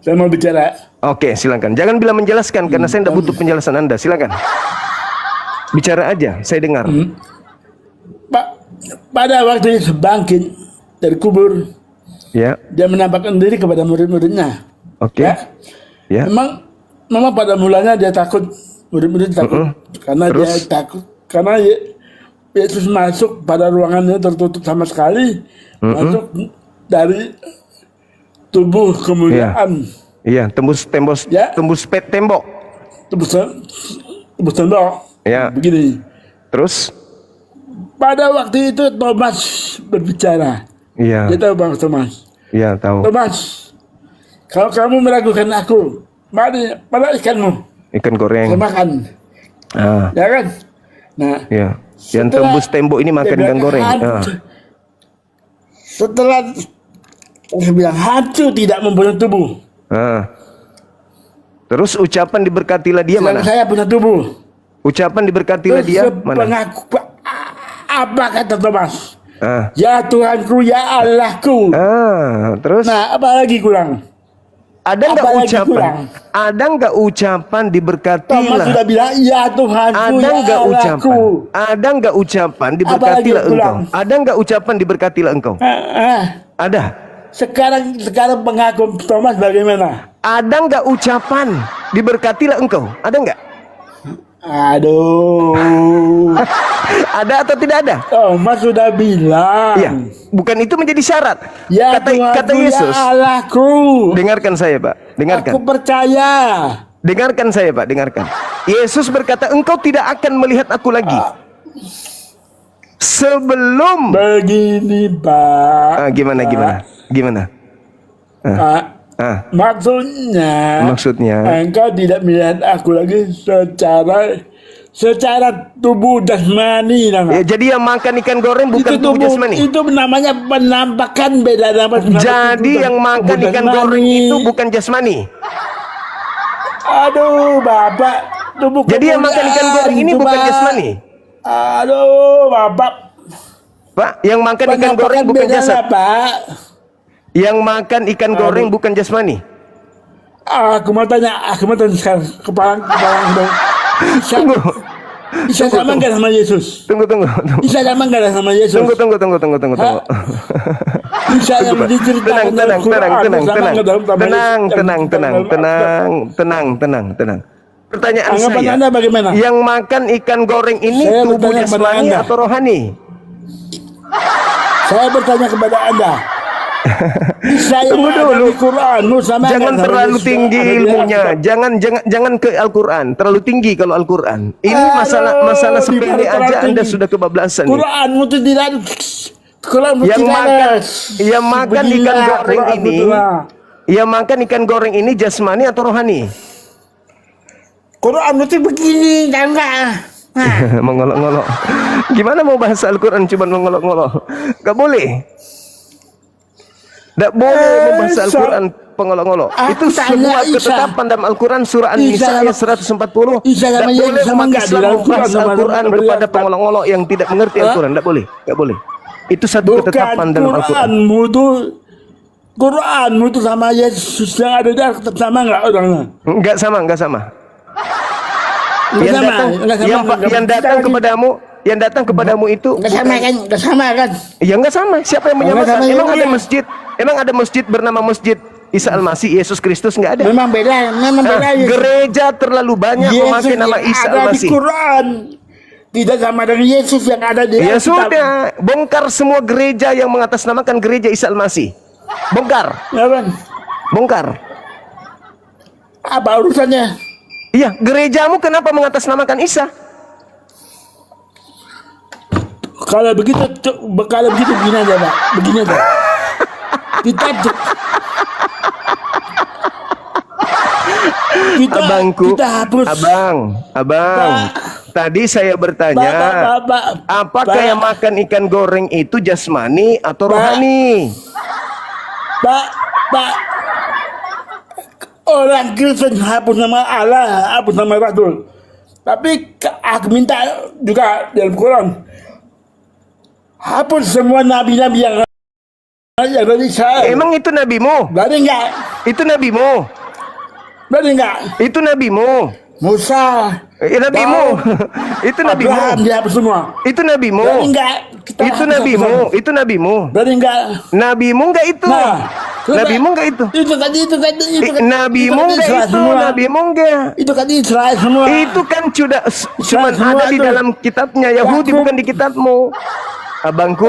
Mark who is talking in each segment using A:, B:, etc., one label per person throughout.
A: Saya mau bicara.
B: Oke, silakan. Jangan bilang menjelaskan karena saya tidak butuh penjelasan Anda. Silakan. Bicara aja, saya dengar.
A: Pak, pada waktu Yesus bangkit dari kubur,
B: Ya.
A: dia menampakkan diri kepada murid-muridnya.
B: Oke. Ya.
A: Memang pada mulanya dia takut, murid-murid takut, karena
B: Terus?
A: dia takut, karena Yesus masuk pada ruangannya tertutup sama sekali, masuk dari tubuh kemuliaan,
B: Iya, tembus tembok.
A: Ya.
B: Tembus tembok.
A: tembus tembok.
B: Ya.
A: Begini.
B: Terus?
A: Pada waktu itu Thomas berbicara.
B: Iya.
A: Dia tahu Bang Thomas.
B: Iya, tahu.
A: Thomas, kalau kamu meragukan aku, mari pada ikanmu,
B: Ikan goreng.
A: saya makan,
B: Ah,
A: ya kan? Nah,
B: iya. Yang
A: setelah
B: tembus tembok ini makan
A: dia
B: ikan
A: bilang
B: goreng.
A: hantu.
B: Ah.
A: Setelah dia bilang hantu tidak mempunyai tubuh,
B: Ah. Terus ucapan diberkatilah dia
A: sedangkan
B: mana?
A: saya punya tubuh.
B: Ucapan diberkatilah
A: Terus
B: dia mana?
A: apa kata Thomas?
B: Ah.
A: Ya Tuhanku, ya Allahku.
B: Terus
A: Nah, apa lagi kurang?
B: ada nggak
A: apalagi
B: ucapan?
A: kurang?
B: Ada nggak ucapan
A: Thomas
B: diberkatilah?
A: sudah bilang, ya Tuhanku,
B: Ada
A: ya
B: nggak ucapan?
A: Allahku.
B: Ada nggak ucapan diberkatilah
A: Apalagi
B: engkau?
A: kurang?
B: Ada nggak ucapan diberkatilah engkau? Ada.
A: Sekarang pengakuan Thomas bagaimana?
B: Ada nggak ucapan diberkatilah engkau? Ada nggak?
A: Aduh.
B: Ada atau tidak ada?
A: Thomas sudah bilang.
B: Iya. Bukan itu menjadi syarat.
A: Ya
B: kata
A: Tuhanku,
B: Yesus.
A: ya Allahku.
B: Dengarkan saya, Pak. Dengarkan.
A: Aku percaya.
B: Dengarkan saya, Pak. Dengarkan. Yesus berkata, engkau tidak akan melihat aku lagi. Sebelum.
A: Begini, Pak.
B: Gimana?
A: Pak. Maksudnya engkau tidak melihat aku lagi secara tubuh jasmani.
B: Ya, jadi yang makan ikan goreng bukan
A: itu
B: tubuh jasmani.
A: Itu namanya penampakan, beda nama.
B: Jadi yang makan ikan goreng itu bukan jasmani.
A: Aduh, Bapak.
B: Jadi yang makan ikan goreng ini bukan jasmani.
A: Aduh, Bapak.
B: Pak, yang makan ikan goreng bukan jasad.
A: Pak.
B: Yang makan ikan goreng bukan jasmani.
A: Aku mau tanya sekarang kepala.
B: Tunggu.
A: Bisa sama nggak sama Yesus?
B: Tunggu.
A: Bisa sama nggak sama Yesus?
B: Tunggu.
A: Bisa yang diceritakan dalam Quran
B: tenang. Pertanyaan
A: anggapan
B: saya,
A: Anda bagaimana?
B: yang makan ikan goreng ini
A: Saya
B: tubuh
A: bertanya kepada
B: jasmani
A: Anda.
B: atau rohani?
A: Saya bertanya kepada Anda. Saya
B: Tunggu dulu.
A: Quranmu sama
B: Jangan
A: nggak sama
B: terlalu
A: Yesus?
B: tinggi
A: Ada di
B: ilmunya.
A: Alkitab.
B: Jangan ke Al-Quran. Terlalu tinggi kalau Al-Quran. Ini masalah sepele aja Anda sudah kebablasan.
A: Quranmu itu tidak. Quranmu
B: Yang makan ikan goreng ini. Yang makan ikan goreng ini jasmani atau rohani?
A: Quranmu itu begini, tahu nggak?
B: Mengolok-ngolok. Gimana mau bahasa Al-Quran cuma mengolok-ngolok? Gak boleh. Tidak boleh membahas Al-Quran pengolok-ngolok. Itu sebuah ketetapan dalam Al-Quran surah An-Nisa ayat 140. Tidak boleh umat Islam membahas Al-Quran kepada pengolok-ngolok yang tidak mengerti Al-Quran. Tidak boleh. Tidak boleh. Itu satu ketetapan dalam Al-Quran.
A: Quranmu itu sama Yesus yang ada di Alkitab sama nggak orangnya?
B: Enggak sama. Yang datang kepadamu itu
A: nggak sama kan?
B: Ya nggak sama. Siapa yang menyamakan? Emang ada masjid bernama Masjid Isa Al-Masih, Yesus Kristus? Nggak ada.
A: Memang beda.
B: Gereja terlalu banyak memakai nama Isa Al-Masih.
A: Di Quran tidak sama dengan Yesus yang ada di
B: Ya
A: Alkitab.
B: sudah, bongkar semua gereja yang mengatasnamakan gereja Isa Al-Masih. Bongkar.
A: Ya kan?
B: Bongkar.
A: Apa urusannya?
B: Iya, gerejamu kenapa mengatasnamakan Isa?
A: Kalau begitu begini aja, Pak. Begini aja. Kita hapus.
B: Abang. Tadi saya bertanya, apakah yang makan ikan goreng itu jasmani atau rohani?
A: Pak. Orang Kristen hapus nama Allah, hapus nama Rasul. Tapi aku minta juga dalam Quran, hapus semua nabi-nabi yang dari Israel.
B: Emang itu nabimu?
A: Berarti enggak?
B: Itu nabimu.
A: Berani enggak?
B: Itu nabimu.
A: Musa.
B: Nabimu. Itu nabimu.
A: Abraham dihapus semua.
B: Itu nabimu.
A: Berani enggak?
B: Itu nabimu. Itu nabimu.
A: Berani enggak?
B: Nabimu enggak itu?
A: Nah,
B: Nabimu enggak itu?
A: Itu kan
B: Nabimu enggak itu? Nabimu enggak?
A: Itu kan Israel semua.
B: Itu kan cuma
A: semua
B: ada di
A: itu.
B: dalam kitabnya Yahudi,
A: Yakub.
B: bukan di kitabmu. Abangku,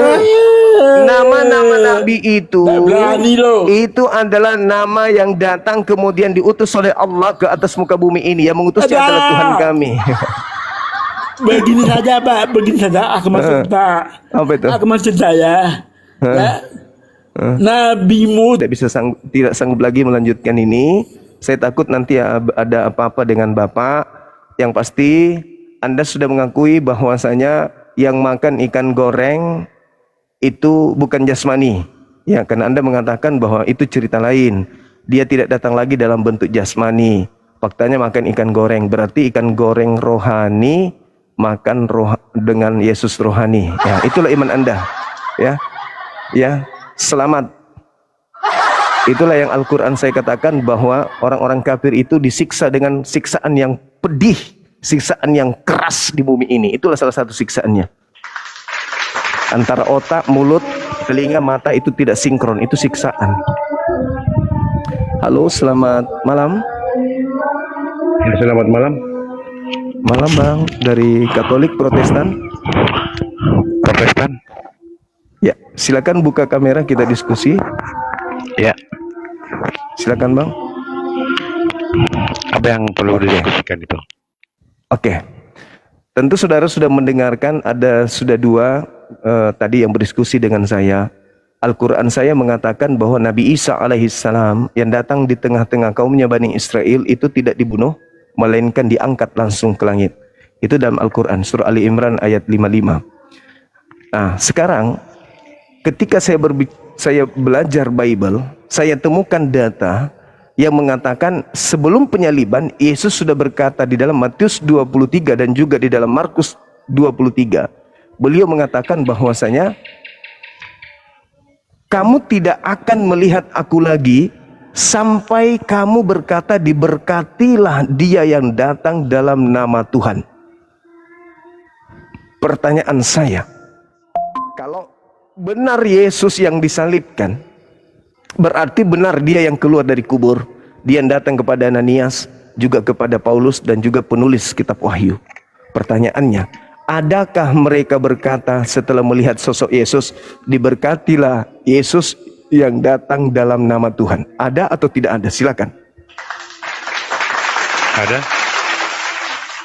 B: nama-nama nabi itu
A: Tak berani lo.
B: itu adalah nama yang datang kemudian diutus oleh Allah ke atas muka bumi ini. Yang mengutusnya
A: Ada.
B: adalah Tuhan kami.
A: Begini saja Pak, begini saja aku maksud Pak.
B: Apa itu?
A: Aku maksud saya. Ya. Nabimu
B: Tidak sanggup lagi melanjutkan ini. Saya takut nanti ada apa-apa dengan Bapak. Yang pasti Anda sudah mengakui bahwasanya yang makan ikan goreng itu bukan jasmani. Ya, karena Anda mengatakan bahwa itu cerita lain. Dia tidak datang lagi dalam bentuk jasmani. Faktanya makan ikan goreng, berarti ikan goreng rohani makan dengan Yesus rohani. Ya, itulah iman Anda. Ya. Ya, selamat. Itulah yang Al-Qur'an saya katakan bahwa orang-orang kafir itu disiksa dengan siksaan yang pedih. Siksaan yang keras di bumi ini. Itulah salah satu siksaannya. Antara otak, mulut, telinga, mata itu tidak sinkron. Itu siksaan. Halo, selamat malam.
C: Ya, selamat malam.
B: Malam Bang, dari Katolik Protestan.
C: Protestan.
B: Ya, silakan buka kamera kita diskusi.
C: Ya.
B: Silakan Bang.
C: Apa yang perlu didiskusikan itu?
B: Oke, tentu saudara sudah mendengarkan sudah dua tadi yang berdiskusi dengan saya. Al-Quran saya mengatakan bahwa Nabi Isa alaihissalam yang datang di tengah-tengah kaumnya Bani Israel itu tidak dibunuh, melainkan diangkat langsung ke langit. Itu dalam Al-Quran, surah Ali Imran ayat 55. Nah, sekarang ketika saya belajar Bible, saya temukan data yang mengatakan sebelum penyaliban Yesus sudah berkata di dalam Matius 23 dan juga di dalam Markus 23. Beliau mengatakan bahwasanya kamu tidak akan melihat aku lagi sampai kamu berkata diberkatilah dia yang datang dalam nama Tuhan. Pertanyaan saya, kalau benar Yesus yang disalibkan, berarti benar dia yang keluar dari kubur. Dia yang datang kepada Ananias, juga kepada Paulus dan juga penulis kitab Wahyu. Pertanyaannya, adakah mereka berkata setelah melihat sosok Yesus, diberkatilah Yesus yang datang dalam nama Tuhan? Ada atau tidak ada? Silakan.
C: Ada?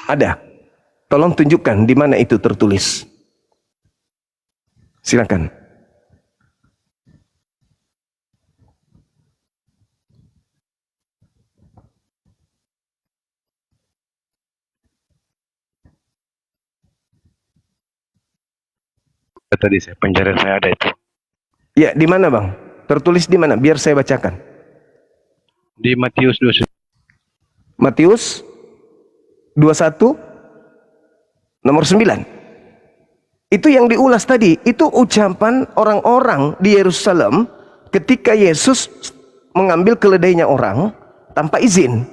B: Ada. Tolong tunjukkan di mana itu tertulis. Silakan.
C: Tadi pencarian saya ada itu.
B: Ya, di mana Bang? Tertulis di mana? Biar saya bacakan.
C: Di Matius 21.
B: Matius 21 nomor 9. Itu yang diulas tadi. Itu ucapan orang-orang di Yerusalem ketika Yesus mengambil keledainya orang tanpa izin.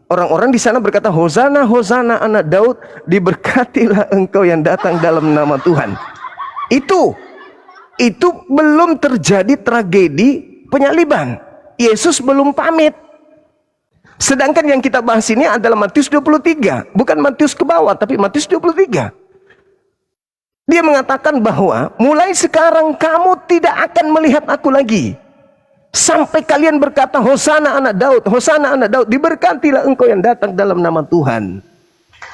B: Orang-orang di sana berkata, Hosana, Hosana anak Daud, diberkatilah engkau yang datang dalam nama Tuhan. Itu belum terjadi tragedi penyaliban. Yesus belum pamit. Sedangkan yang kita bahas ini adalah Matius 23. Bukan Matius ke bawah, tapi Matius 23. Dia mengatakan bahwa mulai sekarang kamu tidak akan melihat aku lagi. Sampai kalian berkata, Hosana anak Daud, Hosana anak Daud, diberkatilah engkau yang datang dalam nama Tuhan.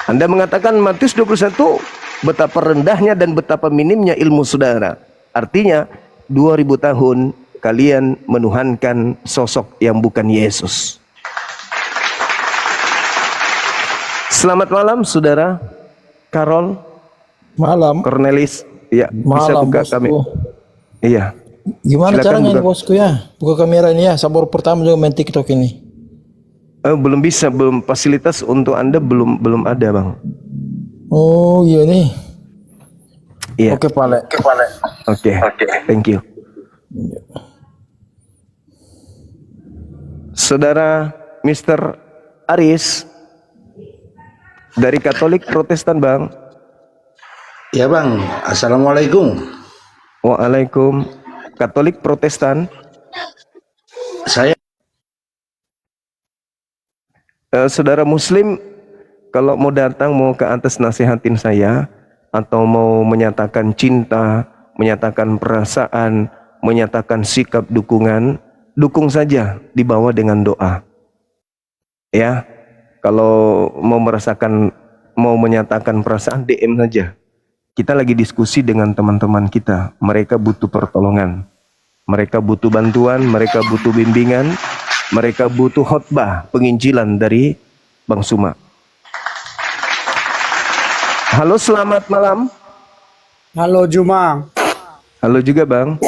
B: Anda mengatakan Matius 21, betapa rendahnya dan betapa minimnya ilmu saudara. Artinya 2000 tahun kalian menuhankan sosok yang bukan Yesus. Selamat malam saudara Karol.
D: Malam.
B: Cornelis. Ya, bisa
D: Malam,
B: buka
D: bosku.
B: kami. Iya.
D: Gimana
B: Silakan
D: caranya
B: buka.
D: ini bosku ya? Buka kamera ini ya. Sabor pertama juga main TikTok ini.
B: Belum bisa, belum, fasilitas untuk Anda belum ada Bang.
D: Oh iya nih.
B: Iya.
D: Oke Pale.
B: Oke. Thank you. Saudara Mr. Aris dari Katolik Protestan, Bang.
E: Ya Bang, Assalamualaikum.
B: Waalaikum. Katolik Protestan.
E: Saya
B: Saudara Muslim, kalau mau datang, mau ke atas nasihatin saya, atau mau menyatakan cinta, menyatakan perasaan, menyatakan sikap dukungan, dukung saja, dibawa dengan doa. Ya, kalau mau merasakan, mau menyatakan perasaan, DM saja. Kita lagi diskusi dengan teman-teman kita, mereka butuh pertolongan, mereka butuh bantuan, mereka butuh bimbingan, mereka butuh khotbah, penginjilan dari Bang Suma. Halo, selamat malam.
F: Halo Jumang.
B: Halo juga Bang.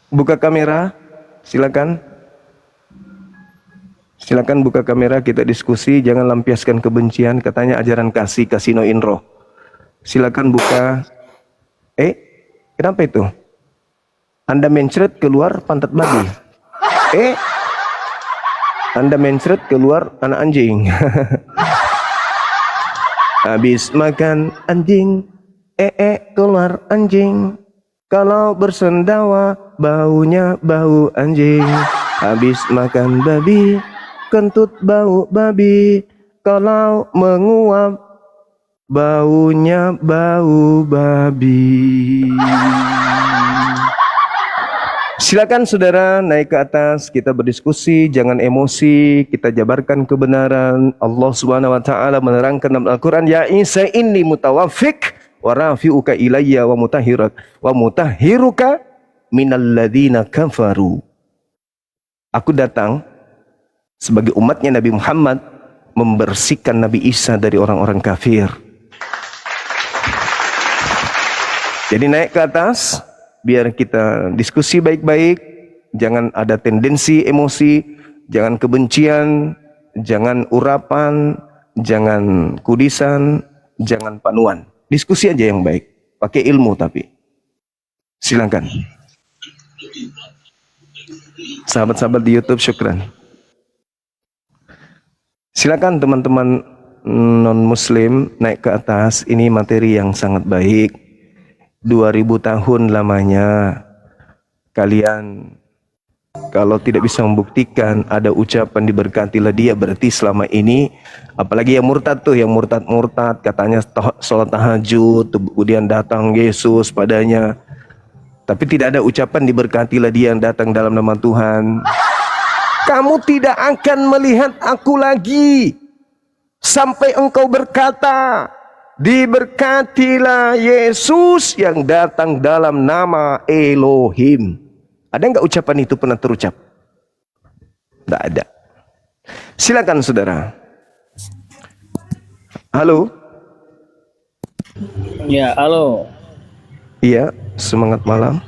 B: Buka kamera, silakan. Silakan buka kamera, kita diskusi, jangan lampiaskan kebencian, katanya ajaran kasih, kasino inro. Silakan buka. Kenapa itu? Anda mencret keluar pantat babi. Anda mencret keluar anak anjing. Habis makan anjing, keluar anjing. Kalau bersendawa, baunya bau anjing. Habis makan babi, kentut bau babi. Kalau menguap, baunya bau babi. Silakan saudara naik ke atas, kita berdiskusi, jangan emosi, kita jabarkan kebenaran. Allah Subhanahu wa taala menerangkan dalam Al-Qur'an, ya Isa inni mutawaffik wa rafi'uka ilayya wa mutahhiruka minal ladzina kafaru. Aku datang sebagai umatnya Nabi Muhammad membersihkan Nabi Isa dari orang-orang kafir. Jadi naik ke atas, biar kita diskusi baik-baik, jangan ada tendensi emosi, jangan kebencian, jangan urapan, jangan kudisan, jangan panuan. Diskusi aja yang baik, pakai ilmu tapi. Silakan. Sahabat-sahabat di YouTube, syukran. Silakan teman-teman non-muslim naik ke atas, ini materi yang sangat baik. 2000 tahun lamanya kalian kalau tidak bisa membuktikan ada ucapan diberkatilah dia, berarti selama ini, apalagi yang murtad tuh, yang murtad katanya sholat tahajud, kemudian datang Yesus padanya, tapi tidak ada ucapan diberkatilah dia yang datang dalam nama Tuhan. Kamu tidak akan melihat aku lagi sampai engkau berkata, diberkatilah Yesus yang datang dalam nama Elohim. Ada enggak ucapan itu pernah terucap? Tidak ada. Silakan saudara. Halo.
F: Ya, halo.
B: Iya, semangat malam.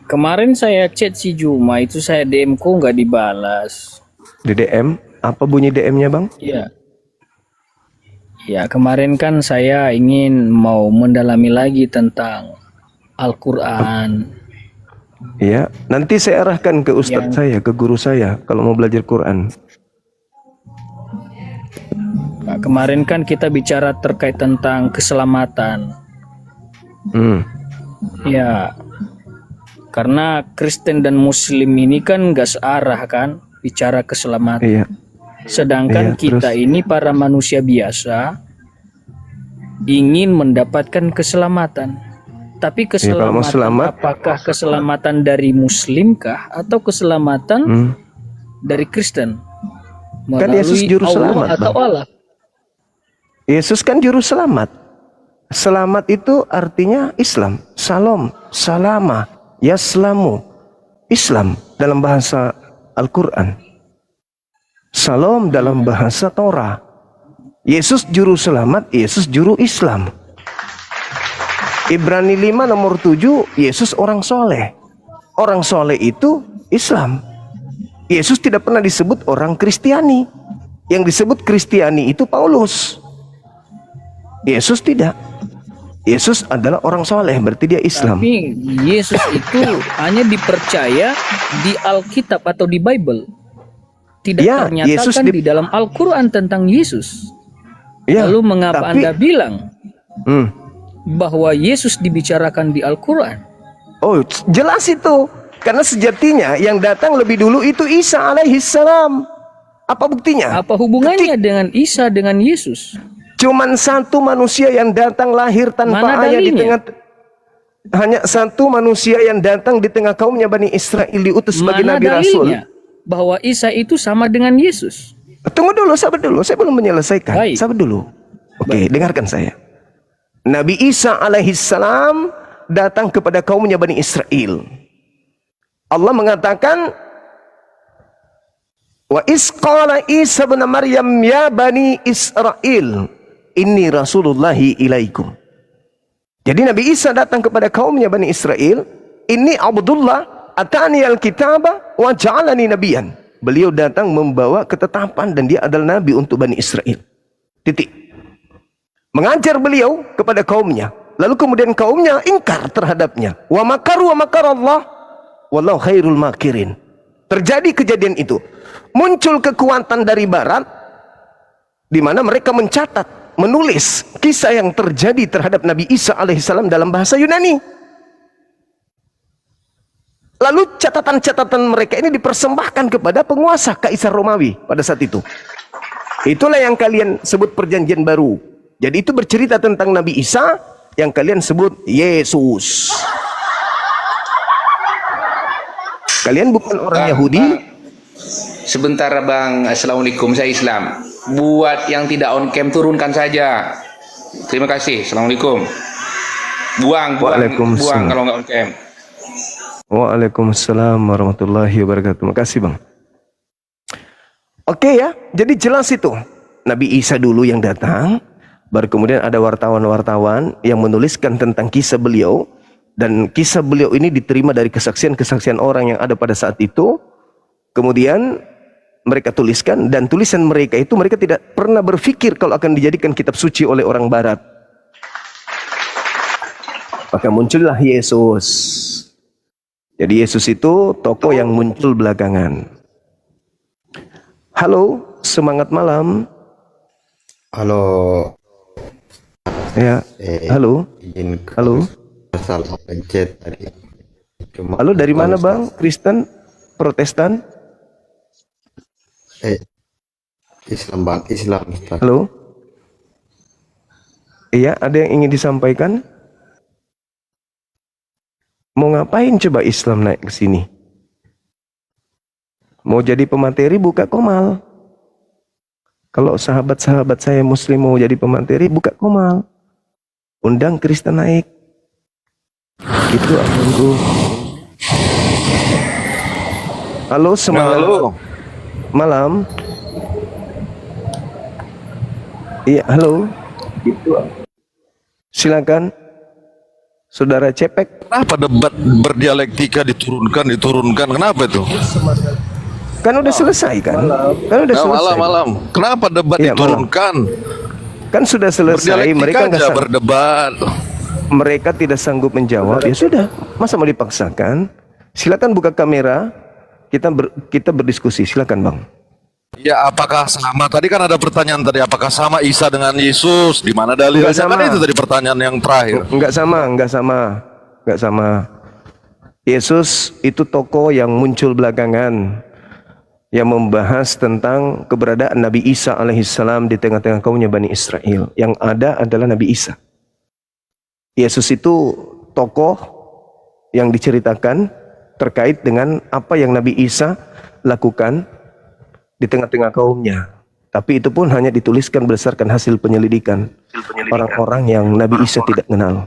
F: Kemarin saya chat si Juma, itu saya DM ku nggak dibalas.
B: Di DM, apa bunyi DM-nya Bang?
F: Iya. Ya, kemarin kan saya ingin mau mendalami lagi tentang Al-Quran.
B: Iya, nanti saya arahkan ke ustadz saya, ke guru saya kalau mau belajar Quran.
F: Nah, kemarin kan kita bicara terkait tentang keselamatan. Ya, karena Kristen dan Muslim ini kan nggak searah kan bicara keselamatan.
B: Iya.
F: Sedangkan kita
B: terus?
F: ini para manusia biasa ingin mendapatkan keselamatan. Tapi keselamatan apakah keselamatan dari Muslim kah atau keselamatan dari Kristen?
B: Kan Yesus juru selamat,
F: atau
B: Bang.
F: Allah?
B: Yesus kan juru selamat. Selamat itu artinya Islam. Salam, salama, yaslamu. Islam dalam bahasa Al-Quran. Salam dalam bahasa Torah. Yesus juru selamat, Yesus juru Islam. Ibrani 5 nomor 7, Yesus orang soleh. Orang soleh itu Islam. Yesus tidak pernah disebut orang Kristiani. Yang disebut Kristiani itu Paulus. Yesus tidak. Yesus adalah orang soleh, berarti dia Islam.
F: Tapi Yesus itu hanya dipercaya di Alkitab atau di Bible. Tidak
B: Ya, Yesus
F: ternyatakan di dalam Al-Quran tentang Yesus.
B: Ya,
F: Lalu mengapa
B: tapi-
F: Anda bilang
B: Hmm.
F: bahwa Yesus dibicarakan di Al-Quran?
B: Oh, jelas itu. Karena sejatinya yang datang lebih dulu itu Isa alaihissalam. Apa buktinya?
F: Apa hubungannya dengan Isa dengan Yesus?
B: Cuman satu manusia yang datang lahir tanpa
F: Mana
B: ayah di
F: dalilnya?
B: hanya satu manusia yang datang di tengah kaumnya Bani Israel diutus sebagai
F: Mana
B: nabi rasul.
F: dalilnya bahwa Isa itu sama dengan Yesus?
B: Tunggu dulu, sabar dulu. Saya belum menyelesaikan.
F: Baik.
B: Sabar dulu. Oke, dengarkan saya. Nabi Isa alaihissalam datang kepada kaumnya Bani Israel. Allah mengatakan, wa isqala Isa bin Maryam ya Bani Israel, inni rasulullahi ilaikum. Jadi Nabi Isa datang kepada kaumnya Bani Israel, inni Abdullah atani al-kitaba wa ja'alani nabiyan. Beliau datang membawa ketetapan dan dia adalah nabi untuk Bani Israel. Titik. Mengajar beliau kepada kaumnya. Lalu kemudian kaumnya ingkar terhadapnya. Wa makaru wa makarallah wallahu khairul makirin. Terjadi kejadian itu. Muncul kekuatan dari barat di mana mereka mencatat, menulis kisah yang terjadi terhadap Nabi Isa alaihissalam dalam bahasa Yunani. Lalu catatan-catatan mereka ini dipersembahkan kepada penguasa Kaisar Romawi pada saat itu. Itulah yang kalian sebut perjanjian baru. Jadi itu bercerita tentang Nabi Isa yang kalian sebut Yesus. Kalian bukan orang Yahudi.
G: Sebentar bang, assalamualaikum, saya Islam. Buat yang tidak on cam turunkan saja. Terima kasih, assalamualaikum. Buang
B: Waalaikumsalam.
G: kalau nggak on cam.
B: Waalaikumsalam warahmatullahi wabarakatuh. Makasih bang. Oke ya, jadi jelas itu. Nabi Isa dulu yang datang, baru kemudian ada wartawan-wartawan yang menuliskan tentang kisah beliau. Dan kisah beliau ini diterima dari kesaksian-kesaksian orang yang ada pada saat itu. Kemudian mereka tuliskan, dan tulisan mereka itu mereka tidak pernah berpikir kalau akan dijadikan kitab suci oleh orang barat. Maka muncullah Yesus. Jadi Yesus itu tokoh yang muncul belakangan. Halo, semangat malam.
H: Halo,
B: Ya, halo.
H: izin
B: Halo.
H: salah pencet tadi. Cuma
B: Halo, dari mana bang? Kristen? Protestan?
H: Islam bang, Islam Ustaz.
B: Halo? Iya, ada yang ingin disampaikan? Mau ngapain coba Islam naik ke sini? Mau jadi pemateri buka komal. Kalau sahabat-sahabat saya muslim mau jadi pemateri buka komal. Undang Kristen naik. Itu abangku. Halo, semangat malam. Iya, halo. Silakan. Saudara Cepek.
I: Kenapa debat berdialektika diturunkan? Kenapa itu?
B: Kan udah selesai kan? Kan udah selesai.
I: Malam. Kenapa debat
B: Iya,
I: diturunkan?
B: Kan sudah selesai. Mereka nggak
I: aja berdebat.
B: mereka tidak sanggup menjawab. Ya sudah. Masa mau dipaksakan? Silakan buka kamera. Kita berdiskusi. Silakan bang.
I: Ya, apakah sama? Tadi kan ada pertanyaan tadi, apakah sama Isa dengan Yesus? Di mana dalilnya?
B: Nggak sama.
I: Kan itu tadi pertanyaan yang terakhir.
B: Enggak sama. Yesus itu tokoh yang muncul belakangan, yang membahas tentang keberadaan Nabi Isa alaihissalam di tengah-tengah kaumnya Bani Israel. Yang ada adalah Nabi Isa. Yesus itu tokoh yang diceritakan terkait dengan apa yang Nabi Isa lakukan di tengah-tengah kaumnya. Tapi itu pun hanya dituliskan berdasarkan hasil penyelidikan orang-orang yang Nabi Isa tidak kenal.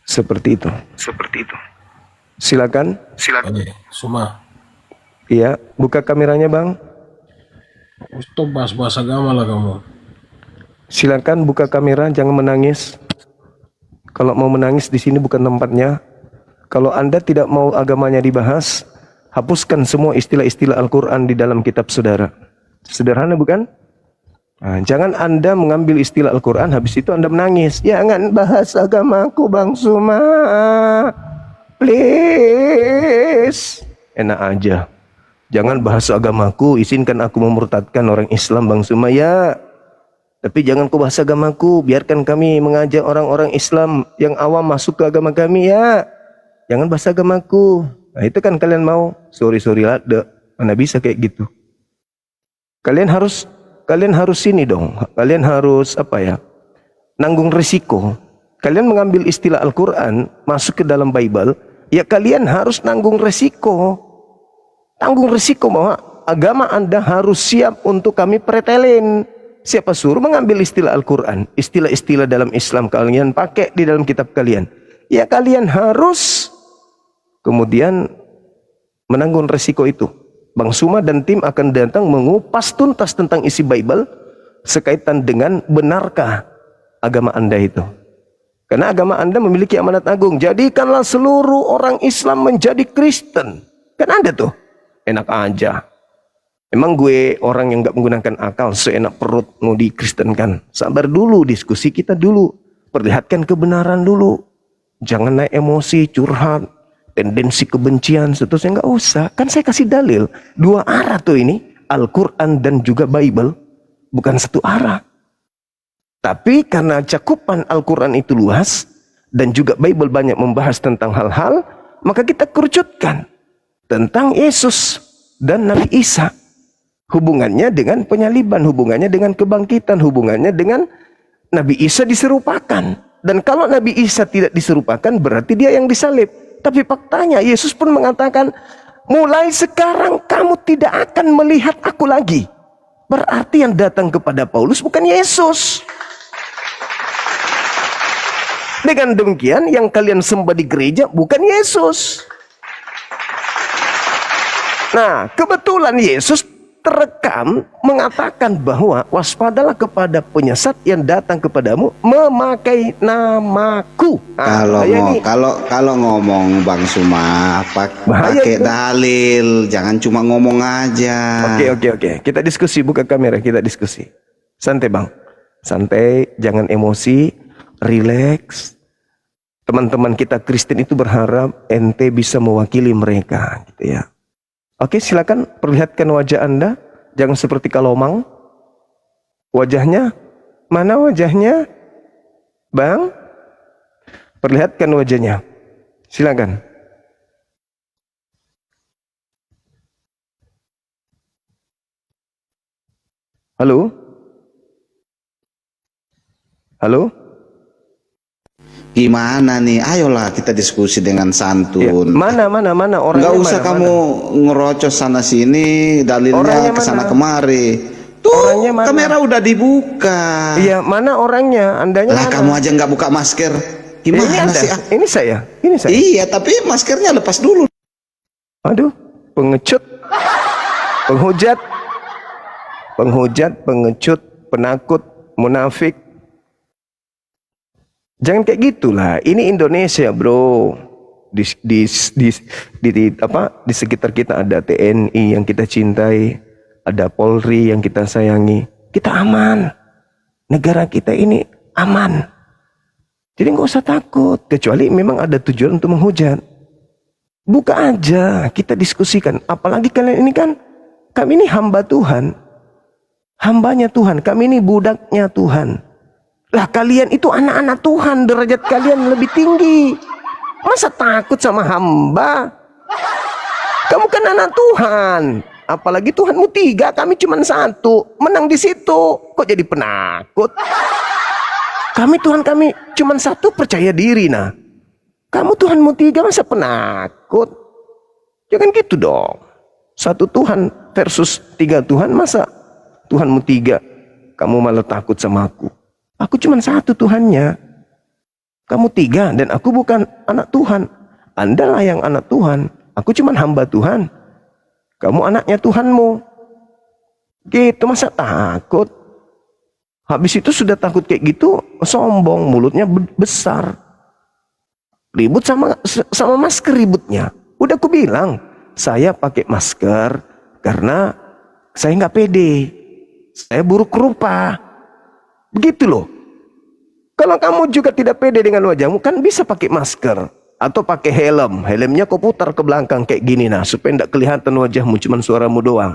B: Seperti itu. Silakan.
J: Semua.
B: Iya, buka kameranya bang.
J: Stop bahas agama lah kamu.
B: Silakan buka kamera, jangan menangis. Kalau mau menangis di sini bukan tempatnya. Kalau Anda tidak mau agamanya dibahas, hapuskan semua istilah-istilah Al-Quran di dalam kitab saudara. Sederhana bukan? Nah, jangan Anda mengambil istilah Al-Quran, habis itu Anda menangis. Jangan bahas agamaku Bang Suma, please. Enak aja. Jangan bahas agamaku, izinkan aku memurtadkan orang Islam Bang Suma ya. Tapi jangan kau bahas agamaku, biarkan kami mengajak orang-orang Islam yang awam masuk ke agama kami ya. Jangan bahas agamaku. Nah itu kan kalian mau. Sorry lah, mana bisa kayak gitu. Kalian harus ini dong. Kalian harus nanggung risiko. Kalian mengambil istilah Al-Quran masuk ke dalam Bible, ya kalian harus nanggung risiko. Tanggung risiko bahwa agama Anda harus siap untuk kami pretelin. Siapa suruh mengambil istilah Al-Quran, istilah-istilah dalam Islam kalian pakai di dalam kitab kalian. Ya kalian harus kemudian menanggung risiko itu. Bang Suma dan tim akan datang mengupas tuntas tentang isi Bible sekaitan dengan benarkah agama Anda itu. Karena agama Anda memiliki amanat agung. Jadikanlah seluruh orang Islam menjadi Kristen. Kan ada tuh. Enak aja. Emang gue orang yang gak menggunakan akal, seenak perut mau dikristenkan. Sabar dulu, diskusi kita dulu. Perlihatkan kebenaran dulu. Jangan naik emosi, curhat, tendensi kebencian, seterusnya nggak usah. Kan saya kasih dalil. Dua arah tuh ini, Al-Quran dan juga Bible. Bukan satu arah. Tapi karena cakupan Al-Quran itu luas, dan juga Bible banyak membahas tentang hal-hal, maka kita kerucutkan tentang Yesus dan Nabi Isa. Hubungannya dengan penyaliban, hubungannya dengan kebangkitan, hubungannya dengan Nabi Isa diserupakan. Dan kalau Nabi Isa tidak diserupakan, berarti dia yang disalib. Tapi faktanya Yesus pun mengatakan, mulai sekarang kamu tidak akan melihat aku lagi. Berarti yang datang kepada Paulus bukan Yesus. Dengan demikian yang kalian sembah di gereja bukan Yesus. Nah, kebetulan Yesus terekam mengatakan bahwa waspadalah kepada penyesat yang datang kepadamu memakai namaku.
E: Kalau ngomong Bang Suma pakai dalil, jangan cuma ngomong aja.
B: Oke. Kita diskusi, buka kamera, kita diskusi. Santai Bang. Santai, jangan emosi, relax. Teman-teman kita Kristen itu berharap ente bisa mewakili mereka gitu ya. Oke, silakan perlihatkan wajah Anda. Jangan seperti kalomang. Wajahnya? Mana wajahnya? Bang? Perlihatkan wajahnya. Silakan. Halo? Halo?
E: Gimana nih? Ayolah kita diskusi dengan santun.
B: Ya, mana orangnya?
E: Nggak usah kamu ngerocos sana sini, dalilnya kesana kemari. Tuh kamera udah dibuka.
B: Iya, mana orangnya? Andanya
E: lah mana? Kamu aja nggak buka masker. Gimana sih?
B: Ini saya.
E: Iya, tapi maskernya lepas dulu.
B: Aduh, pengecut, penghujat, pengecut, penakut, munafik. Jangan kayak gitulah. Ini Indonesia, bro. Di sekitar kita ada TNI yang kita cintai, ada Polri yang kita sayangi. Kita aman. Negara kita ini aman. Jadi nggak usah takut. Kecuali memang ada tujuan untuk menghujat. Buka aja, kita diskusikan. Apalagi kalian ini kan, kami ini hamba Tuhan. Hambanya Tuhan. Kami ini budaknya Tuhan. Lah kalian itu anak-anak Tuhan, derajat kalian lebih tinggi. Masa takut sama hamba? Kamu kan anak Tuhan. Apalagi Tuhanmu 3, kami cuma 1. Menang di situ. Kok jadi penakut? Tuhan kami cuma 1, percaya diri nah. Kamu Tuhanmu 3, masa penakut? Jangan gitu dong. 1 Tuhan versus 3 Tuhan, masa Tuhanmu 3, kamu malah takut sama aku? Aku cuma 1 Tuhannya. Kamu 3 dan aku bukan anak Tuhan. Anda lah yang anak Tuhan. Aku cuma hamba Tuhan. Kamu anaknya Tuhanmu. Gitu, masa takut? Habis itu sudah takut kayak gitu, sombong, mulutnya besar. Ribut sama masker ributnya. Udah aku bilang, saya pakai masker karena saya nggak pede. saya buruk rupa. Begitu loh. Kalau kamu juga tidak pede dengan wajahmu, kan bisa pakai masker atau pakai helm. Helmnya kau putar ke belakang kayak gini nah, supaya tidak kelihatan wajahmu, cuman suaramu doang.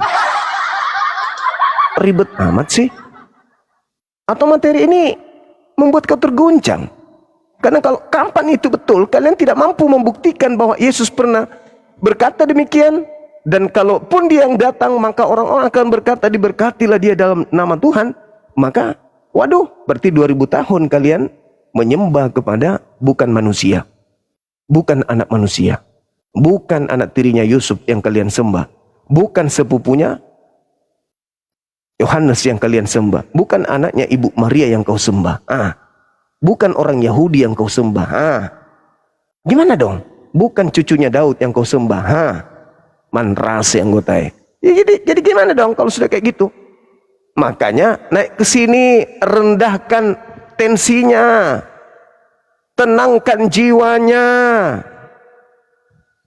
B: Ribet amat sih. Atau materi ini membuat kau terguncang. Karena kalau kapan itu betul, kalian tidak mampu membuktikan bahwa Yesus pernah berkata demikian. Dan kalaupun dia yang datang, maka orang-orang akan berkata, diberkatilah dia dalam nama Tuhan. Maka, waduh, berarti 2000 tahun kalian menyembah kepada bukan manusia. Bukan anak manusia. Bukan anak tirinya Yusuf yang kalian sembah. Bukan sepupunya Yohanes yang kalian sembah. Bukan anaknya Ibu Maria yang kau sembah. Bukan orang Yahudi yang kau sembah. Gimana dong? Bukan cucunya Daud yang kau sembah. Manras yang gotai. Ya, jadi gimana dong kalau sudah kayak gitu? Makanya naik ke sini, rendahkan tensinya. Tenangkan jiwanya.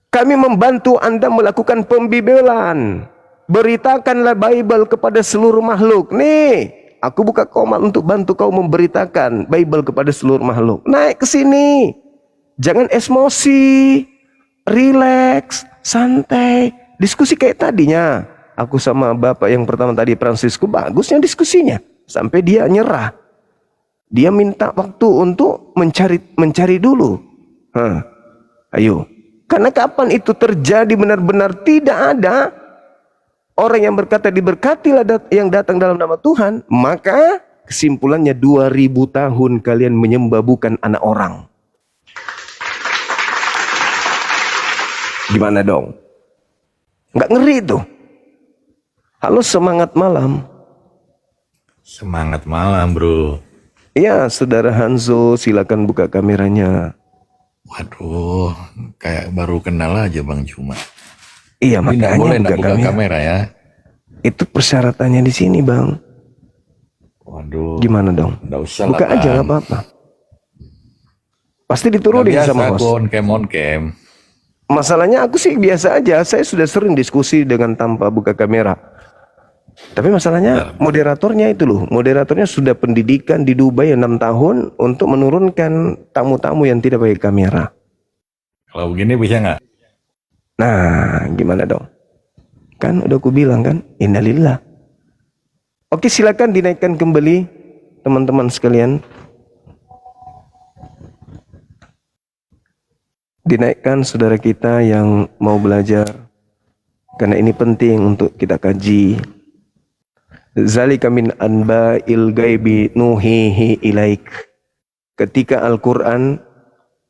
B: Kami membantu Anda melakukan pembibelan. Beritakanlah Bible kepada seluruh makhluk. Nih, aku buka komat untuk bantu kau memberitakan Bible kepada seluruh makhluk. Naik ke sini. Jangan emosi. Relax, santai. Diskusi kayak tadinya. Aku sama bapak yang pertama tadi, Francisco, bagusnya diskusinya. Sampai dia nyerah. Dia minta waktu untuk mencari dulu. Ayo. Karena kapan itu terjadi benar-benar tidak ada orang yang berkata diberkatilah yang datang dalam nama Tuhan, maka kesimpulannya 2000 tahun kalian menyembah bukan anak orang. Gimana dong? Nggak ngeri tuh. Halo, semangat malam.
I: Semangat malam, bro.
B: Iya, saudara Hanzo, silakan buka kameranya.
I: Waduh, kayak baru kenal aja Bang Cuma.
B: Iya,
I: Tapi
B: makanya
I: boleh
B: buka
I: kamera ya.
B: Itu persyaratannya di sini, Bang.
I: Waduh.
B: Gimana dong?
I: Nggak usah
B: Buka
I: lah,
B: aja,
I: Bang.
B: nggak apa-apa. Pasti diturunin
I: Nggak
B: sama
I: biasa,
B: host.
I: on cam.
B: Masalahnya aku sih biasa aja. Saya sudah sering diskusi dengan tanpa buka kamera. Tapi masalahnya moderatornya itu loh. Moderatornya sudah pendidikan di Dubai 6 tahun untuk menurunkan tamu-tamu yang tidak pakai kamera.
I: Kalau begini bisa nggak?
B: Nah, gimana dong? Kan udah aku bilang kan, innalillah. Oke, silakan dinaikkan kembali teman-teman sekalian. Dinaikkan saudara kita yang mau belajar, karena ini penting untuk kita kaji. Zalika min anba'il ghaibi nuhihi ilaik. Ketika Al-Quran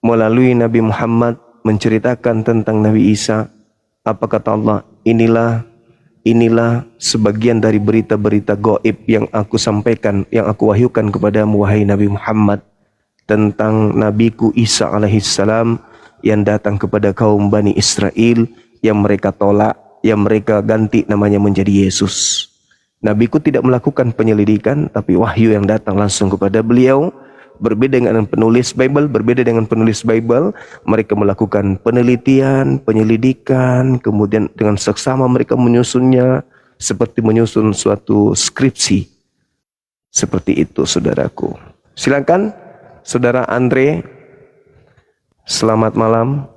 B: melalui Nabi Muhammad menceritakan tentang Nabi Isa, apa kata Allah? Inilah sebagian dari berita-berita gaib yang aku sampaikan, yang aku wahyukan kepadamu wahai Nabi Muhammad, tentang Nabiku Isa alaihissalam yang datang kepada kaum Bani Israel, yang mereka tolak, yang mereka ganti namanya menjadi Yesus. Nabiku tidak melakukan penyelidikan, tapi wahyu yang datang langsung kepada beliau. Berbeda dengan penulis Bible, mereka melakukan penelitian, penyelidikan, kemudian dengan seksama mereka menyusunnya seperti menyusun suatu skripsi. Seperti itu, saudaraku. Silakan, saudara Andre. Selamat malam.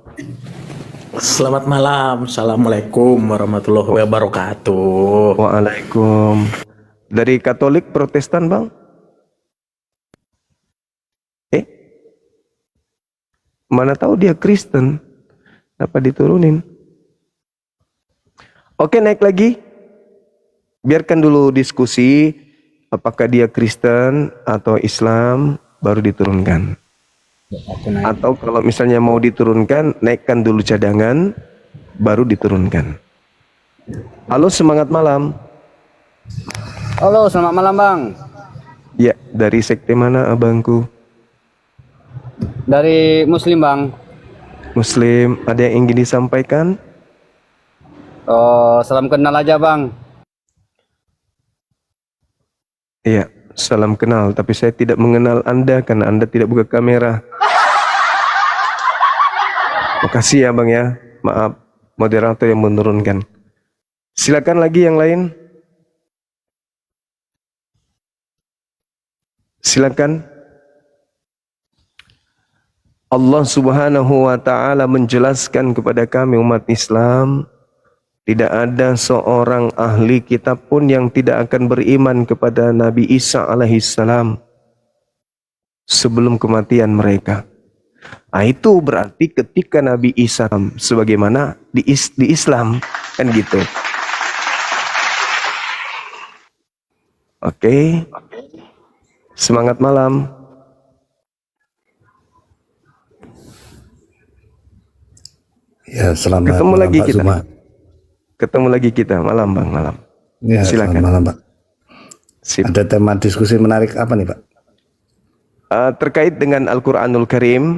K: Selamat malam. Assalamualaikum warahmatullahi wabarakatuh.
B: Waalaikum. Dari Katolik Protestan, Bang? Mana tahu dia Kristen. Apa diturunin? Oke, naik lagi. Biarkan dulu diskusi apakah dia Kristen atau Islam, baru diturunkan. Atau kalau misalnya mau diturunkan, naikkan dulu cadangan, baru diturunkan. Halo, semangat malam.
L: Halo, selamat malam Bang.
B: Ya, dari sekte mana abangku?
L: Dari Muslim Bang.
B: Muslim, ada yang ingin disampaikan?
L: Oh, salam kenal aja Bang.
B: Iya, salam kenal, tapi saya tidak mengenal Anda karena Anda tidak buka kamera. Makasih ya Bang ya, maaf moderator yang menurunkan. Silakan lagi yang lain. Silakan. Allah Subhanahu wa taala menjelaskan kepada kami umat Islam, tidak ada seorang ahli kitab pun yang tidak akan beriman kepada Nabi Isa alaihissalam sebelum kematian mereka. Nah, itu berarti ketika Nabi Isa sebagaimana di Islam kan gitu. Oke. Semangat malam.
H: Ya, selamat
B: Ketemu
H: malam,
B: lagi
H: Pak
B: kita.
H: Zuma.
B: Ketemu lagi kita malam Bang, malam.
H: Ya,
B: Silakan.
H: selamat malam, Pak.
B: Sip.
H: Ada tema diskusi menarik apa nih, Pak?
B: Terkait dengan Al-Quranul Karim,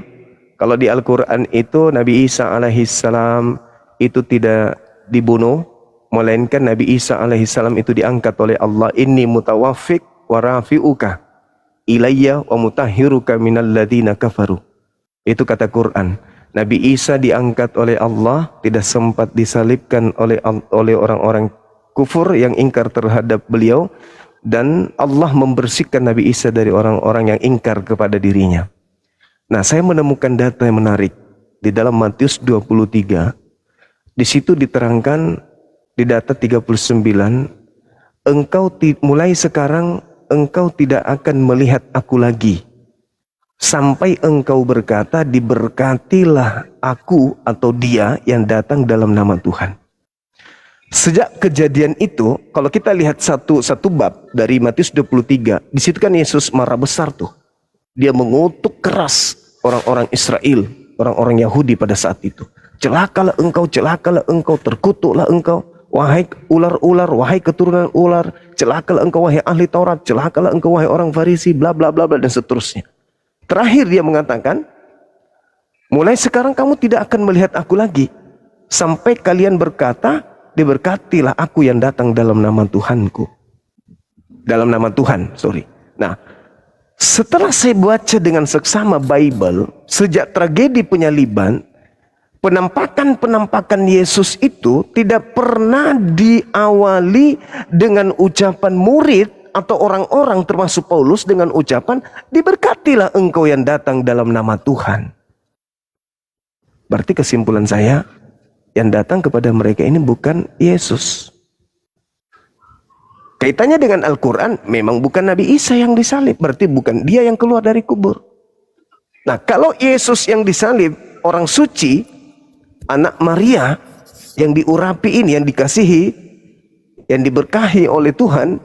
B: kalau di Al-Quran itu Nabi Isa alaihissalam itu tidak dibunuh, melainkan Nabi Isa alaihissalam itu diangkat oleh Allah. Inni mutawaffik wa rafi'uka ilayya wa mutahhiruka minal ladina kafaru. Itu kata Quran. Nabi Isa diangkat oleh Allah, tidak sempat disalibkan oleh orang-orang kufur yang ingkar terhadap beliau, dan Allah membersihkan Nabi Isa dari orang-orang yang ingkar kepada dirinya. Nah, saya menemukan data yang menarik di dalam Matius 23. Di situ diterangkan di data 39, mulai sekarang engkau tidak akan melihat aku lagi sampai engkau berkata, diberkatilah aku atau dia yang datang dalam nama Tuhan. Sejak kejadian itu, kalau kita lihat satu bab dari Matius 23, di situ kan Yesus marah besar tuh. Dia mengutuk keras orang-orang Israel, orang-orang Yahudi pada saat itu. Celakalah engkau, terkutuklah engkau, wahai ular-ular, wahai keturunan ular, celakalah engkau wahai ahli Taurat, celakalah engkau wahai orang Farisi, bla bla bla bla dan seterusnya. Terakhir dia mengatakan, mulai sekarang kamu tidak akan melihat aku lagi sampai kalian berkata, diberkatilah aku yang datang dalam nama Tuhanku. Dalam nama Tuhan, sorry. Nah, setelah saya baca dengan seksama Bible, sejak tragedi penyaliban, penampakan Yesus itu tidak pernah diawali dengan ucapan murid atau orang-orang termasuk Paulus dengan ucapan, diberkatilah engkau yang datang dalam nama Tuhan. Berarti kesimpulan saya, yang datang kepada mereka ini bukan Yesus. Kaitannya dengan Al-Quran, memang bukan Nabi Isa yang disalib, berarti bukan dia yang keluar dari kubur. Nah, kalau Yesus yang disalib, orang suci, anak Maria, yang diurapi ini, yang dikasihi, yang diberkahi oleh Tuhan,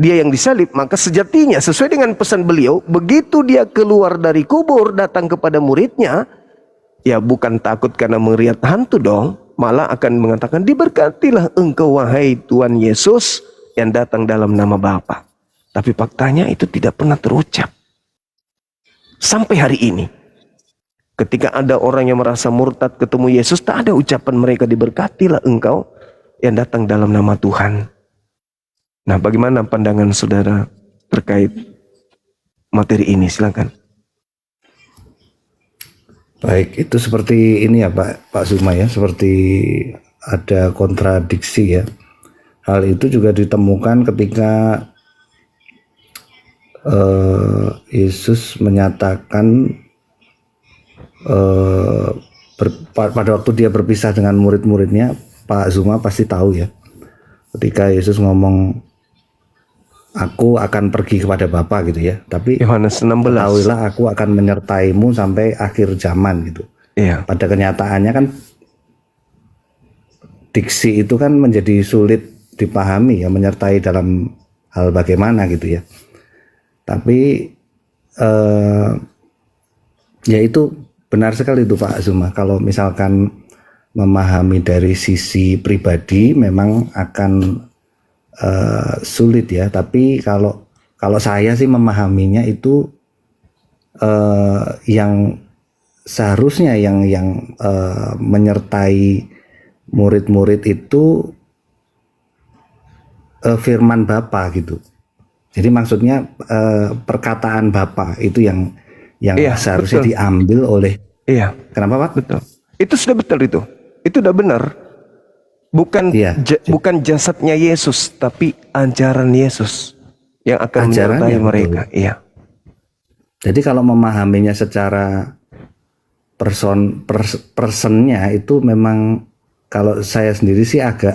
B: dia yang disalib, maka sejatinya sesuai dengan pesan beliau, begitu dia keluar dari kubur datang kepada muridnya, ya bukan takut karena melihat hantu dong, malah akan mengatakan, diberkatilah engkau wahai Tuhan Yesus yang datang dalam nama Bapa. Tapi faktanya itu tidak pernah terucap sampai hari ini. Ketika ada orang yang merasa murtad ketemu Yesus, tak ada ucapan mereka, diberkatilah engkau yang datang dalam nama Tuhan. Nah, bagaimana pandangan saudara terkait materi ini? Silakan.
H: Baik, itu seperti ini ya Pak Zuma ya, seperti ada kontradiksi ya. Hal itu juga ditemukan ketika Yesus menyatakan pada waktu dia berpisah dengan murid-muridnya. Pak Zuma pasti tahu ya, ketika Yesus ngomong, aku akan pergi kepada Bapa gitu ya, tapi
B: Yohanes 16.
H: Ketahuilah aku akan menyertaimu sampai akhir zaman gitu.
B: Iya.
H: Pada kenyataannya kan diksi itu kan menjadi sulit dipahami ya, menyertai dalam hal bagaimana gitu ya. Tapi ya itu benar sekali itu Pak Zuma. Kalau misalkan memahami dari sisi pribadi memang akan sulit ya, tapi kalau saya sih memahaminya itu yang seharusnya yang menyertai murid-murid itu firman Bapa gitu. Jadi maksudnya perkataan Bapa itu yang
B: iya,
H: seharusnya
B: betul.
H: diambil oleh.
B: Iya.
H: Kenapa Pak?
B: Betul. Itu sudah betul itu. Itu sudah benar. Bukan
H: iya.
B: Bukan jasadnya Yesus, tapi ajaran Yesus yang akan menyertai mereka. Iya.
H: Jadi kalau memahaminya secara personnya itu memang kalau saya sendiri sih agak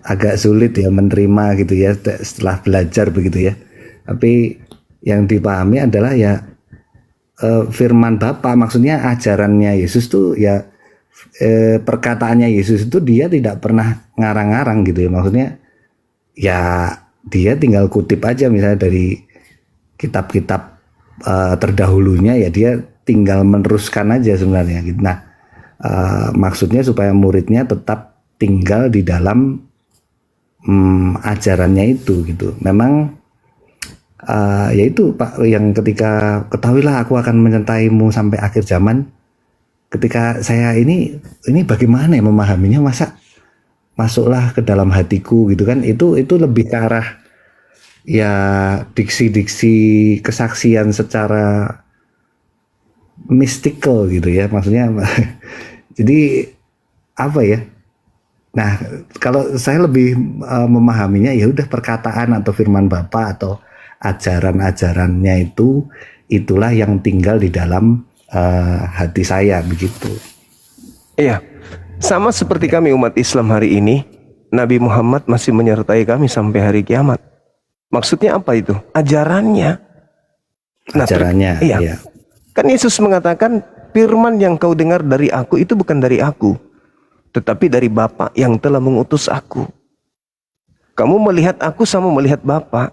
H: agak sulit ya menerima gitu ya setelah belajar begitu ya. Tapi yang dipahami adalah ya firman Bapa, maksudnya ajarannya Yesus tuh ya perkataannya Yesus itu dia tidak pernah ngarang-ngarang gitu ya. Maksudnya ya dia tinggal kutip aja misalnya dari kitab-kitab terdahulunya, ya dia tinggal meneruskan aja sebenarnya gitu. Nah, maksudnya supaya muridnya tetap tinggal di dalam ajarannya itu gitu. Memang yaitu Pak yang ketika ketahuilah aku akan menyertaimu sampai akhir zaman. Ketika saya ini bagaimana ya memahaminya, masa masuklah ke dalam hatiku gitu kan, itu lebih ke arah ya diksi-diksi kesaksian secara mystical gitu ya, maksudnya jadi apa ya. Nah, kalau saya lebih memahaminya ya udah perkataan atau firman Bapa atau ajaran-ajarannya itulah yang tinggal di dalam hati saya begitu.
B: Iya, sama seperti kami umat Islam hari ini, Nabi Muhammad masih menyertai kami sampai hari kiamat. Maksudnya apa itu? Ajarannya.
H: Ajarannya,
B: iya. Kan Yesus mengatakan, firman yang kau dengar dari aku itu bukan dari aku, tetapi dari Bapa yang telah mengutus aku. Kamu melihat aku sama melihat Bapa.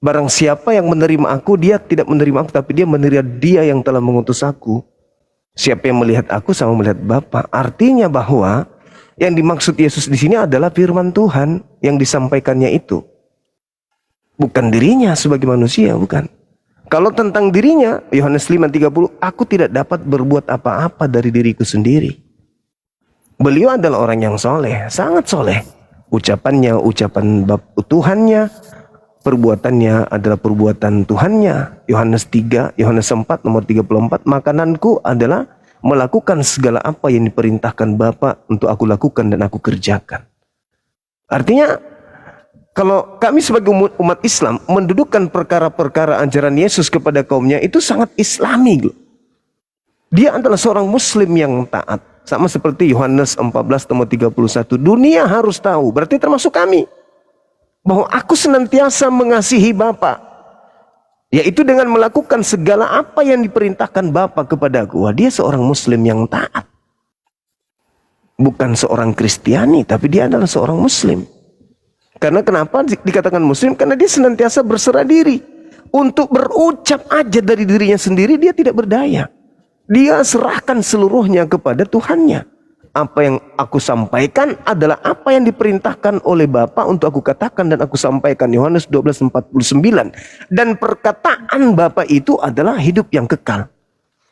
B: Barang siapa yang menerima aku, dia tidak menerima aku, tapi dia menerima dia yang telah mengutus aku. Siapa yang melihat aku sama melihat Bapa. Artinya bahwa yang dimaksud Yesus di sini adalah firman Tuhan yang disampaikannya itu. Bukan dirinya sebagai manusia, bukan. Kalau tentang dirinya, Yohanes 5:30, aku tidak dapat berbuat apa-apa dari diriku sendiri. Beliau adalah orang yang soleh, sangat soleh. Ucapannya, ucapan Tuhannya, perbuatannya adalah perbuatan Tuhannya. Yohanes 3, Yohanes 4 nomor 34, makananku adalah melakukan segala apa yang diperintahkan Bapa untuk aku lakukan dan aku kerjakan. Artinya, kalau kami sebagai umat Islam mendudukkan perkara-perkara ajaran Yesus kepada kaumnya, itu sangat islami. Dia adalah seorang muslim yang taat. Sama seperti Yohanes 14 nomor 31. Dunia harus tahu, berarti termasuk kami, bahwa aku senantiasa mengasihi Bapa, yaitu dengan melakukan segala apa yang diperintahkan Bapa kepadaku. Wah, dia seorang muslim yang taat. Bukan seorang Kristiani, tapi dia adalah seorang muslim. Karena kenapa dikatakan muslim? Karena dia senantiasa berserah diri. Untuk berucap aja dari dirinya sendiri, dia tidak berdaya. Dia serahkan seluruhnya kepada Tuhannya. Apa yang aku sampaikan adalah apa yang diperintahkan oleh Bapa untuk aku katakan dan aku sampaikan. Yohanes 12:49. Dan perkataan Bapa itu adalah hidup yang kekal.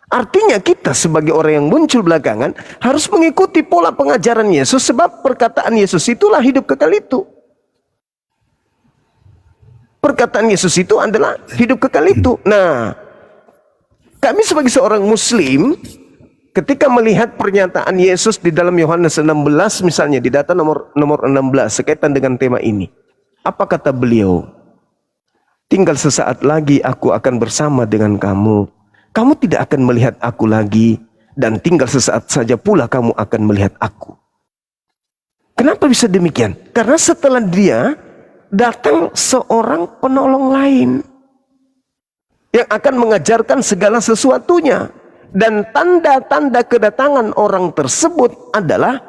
B: Artinya kita sebagai orang yang muncul belakangan harus mengikuti pola pengajaran Yesus, sebab perkataan Yesus itulah hidup kekal itu. Perkataan Yesus itu adalah hidup kekal itu. Nah, kami sebagai seorang muslim, ketika melihat pernyataan Yesus di dalam Yohanes 16 misalnya, di data nomor 16 sekaitan dengan tema ini. Apa kata beliau? Tinggal sesaat lagi aku akan bersama dengan kamu. Kamu tidak akan melihat aku lagi, dan tinggal sesaat saja pula kamu akan melihat aku. Kenapa bisa demikian? Karena setelah dia datang seorang penolong lain yang akan mengajarkan segala sesuatunya. Dan tanda-tanda kedatangan orang tersebut adalah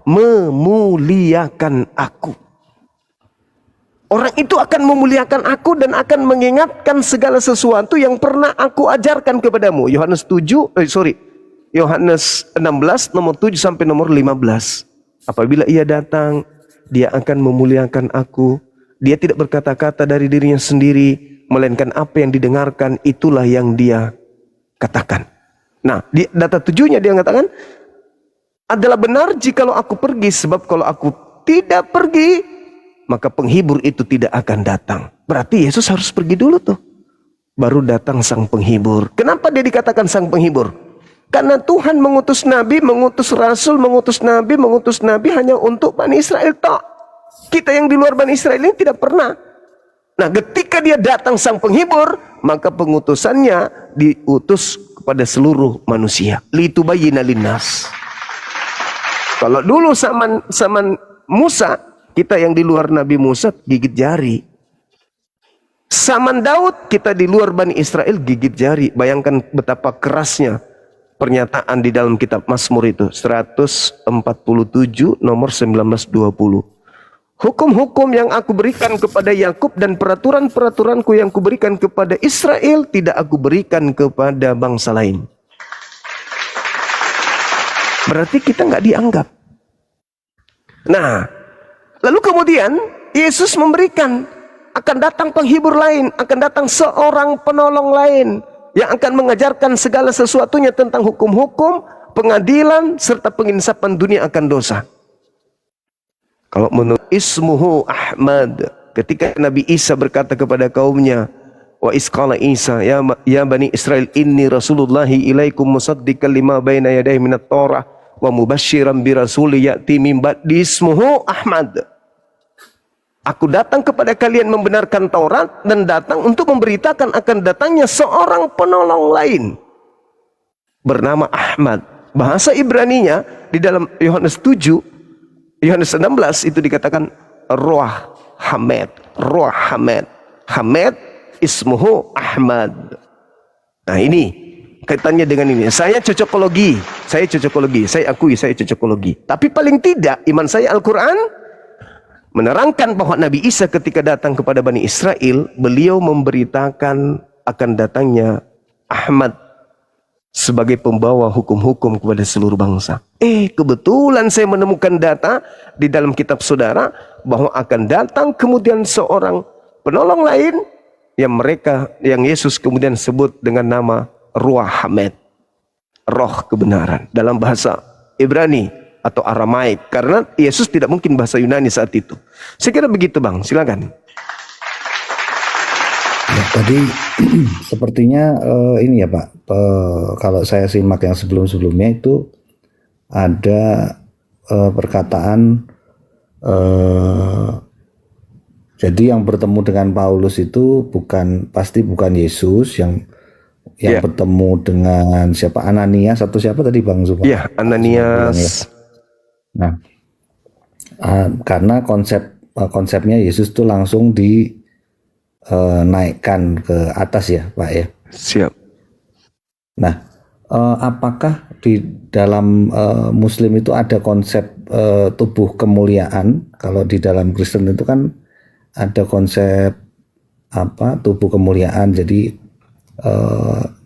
B: memuliakan aku. Orang itu akan memuliakan aku dan akan mengingatkan segala sesuatu yang pernah aku ajarkan kepadamu. Yohanes 16 nomor 7 sampai nomor 15. Apabila ia datang, dia akan memuliakan aku. Dia tidak berkata-kata dari dirinya sendiri, melainkan apa yang didengarkan itulah yang dia katakan. Nah, di data 7-nya dia mengatakan, adalah benar jikalau aku pergi, sebab kalau aku tidak pergi, maka penghibur itu tidak akan datang. Berarti Yesus harus pergi dulu tuh, baru datang sang penghibur. Kenapa dia dikatakan sang penghibur? Karena Tuhan mengutus nabi, mengutus rasul, mengutus nabi hanya untuk Bani Israel tok. Kita yang di luar Bani Israel ini tidak pernah. Nah, ketika dia datang sang penghibur, maka pengutusannya diutus kepada seluruh manusia. Litubayyina linnas. Kalau dulu zaman Musa, kita yang di luar Nabi Musa gigit jari. Zaman Daud, kita di luar Bani Israel gigit jari. Bayangkan betapa kerasnya pernyataan di dalam kitab Mazmur itu, 147 nomor 19-20. Hukum-hukum yang aku berikan kepada Yakub dan peraturan-peraturanku yang kuberikan kepada Israel tidak aku berikan kepada bangsa lain. Berarti kita nggak dianggap. Nah, lalu kemudian Yesus memberikan, akan datang penghibur lain, akan datang seorang penolong lain yang akan mengajarkan segala sesuatunya tentang hukum-hukum, pengadilan, serta penginsapan dunia akan dosa. Kalau menurut ismuhu Ahmad, ketika Nabi Isa berkata kepada kaumnya, wa isqala Isa ya bani Israel inni rasulullahi ilaikum musaddiqan lima baina yadayhi minat Taurah wa mubasysyiran bi rasuli ya'ti min ba'di ismuhu Ahmad. Aku datang kepada kalian membenarkan Taurat dan datang untuk memberitakan akan datangnya seorang penolong lain bernama Ahmad. Bahasa Ibraninya di dalam Yohanes 7 Yohanes 16 itu dikatakan Ruah Hamed. Ruah Hamed. Hamed ismuhu Ahmad. Nah ini kaitannya dengan ini. Saya cocokologi. Saya akui saya cocokologi. Tapi paling tidak iman saya Al-Quran menerangkan bahwa Nabi Isa ketika datang kepada Bani Israel, beliau memberitakan akan datangnya Ahmad sebagai pembawa hukum-hukum kepada seluruh bangsa. Kebetulan saya menemukan data di dalam kitab saudara bahwa akan datang kemudian seorang penolong lain yang Yesus kemudian sebut dengan nama Ruah Hamed, roh kebenaran dalam bahasa Ibrani atau Aramaik, karena Yesus tidak mungkin bahasa Yunani saat itu. Saya kira begitu Bang, silakan.
H: Ya, tadi sepertinya ini ya Pak, kalau saya simak yang sebelum-sebelumnya itu ada perkataan jadi yang bertemu dengan Paulus itu pasti bukan Yesus yang bertemu dengan siapa, Ananias atau siapa tadi Bang Zufar? Iya,
B: Ananias.
H: Nah, karena konsepnya Yesus itu langsung naikkan ke atas ya Pak ya.
B: Siap. Nah,
H: apakah di dalam Muslim itu ada konsep tubuh kemuliaan? Kalau di dalam Kristen itu kan ada konsep tubuh kemuliaan. Jadi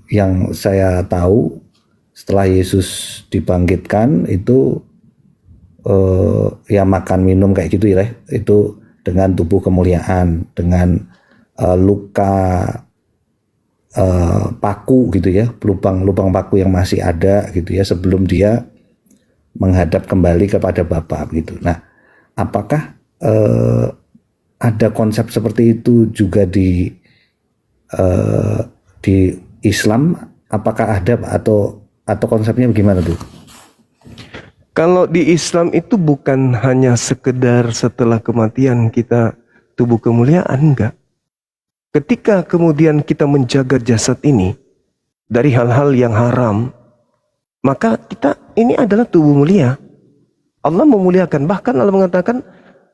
H: yang saya tahu setelah Yesus dibangkitkan itu ya makan minum kayak gitu ya, itu dengan tubuh kemuliaan, dengan luka paku gitu ya, lubang paku yang masih ada gitu ya sebelum dia menghadap kembali kepada Bapa gitu. Nah, apakah ada konsep seperti itu juga di Islam? Apakah ada atau konsepnya bagaimana tuh?
B: Kalau di Islam itu bukan hanya sekedar setelah kematian kita tubuh kemuliaan, enggak. Ketika kemudian kita menjaga jasad ini dari hal-hal yang haram, maka kita ini adalah tubuh mulia. Allah memuliakan, bahkan Allah mengatakan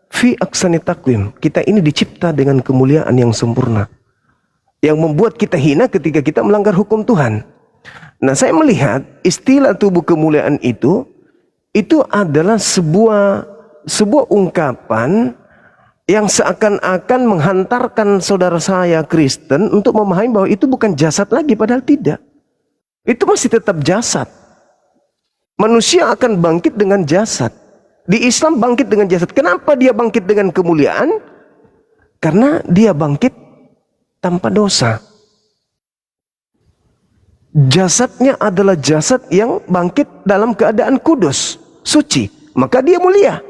B: fi aksani taqwim, kita ini dicipta dengan kemuliaan yang sempurna, yang membuat kita hina ketika kita melanggar hukum Tuhan. Nah, saya melihat istilah tubuh kemuliaan itu adalah sebuah ungkapan yang seakan-akan menghantarkan saudara saya Kristen untuk memahami bahwa itu bukan jasad lagi, padahal tidak. Itu masih tetap jasad. Manusia akan bangkit dengan jasad. Di Islam bangkit dengan jasad. Kenapa dia bangkit dengan kemuliaan? Karena dia bangkit tanpa dosa. Jasadnya adalah jasad yang bangkit dalam keadaan kudus, suci. Maka dia mulia.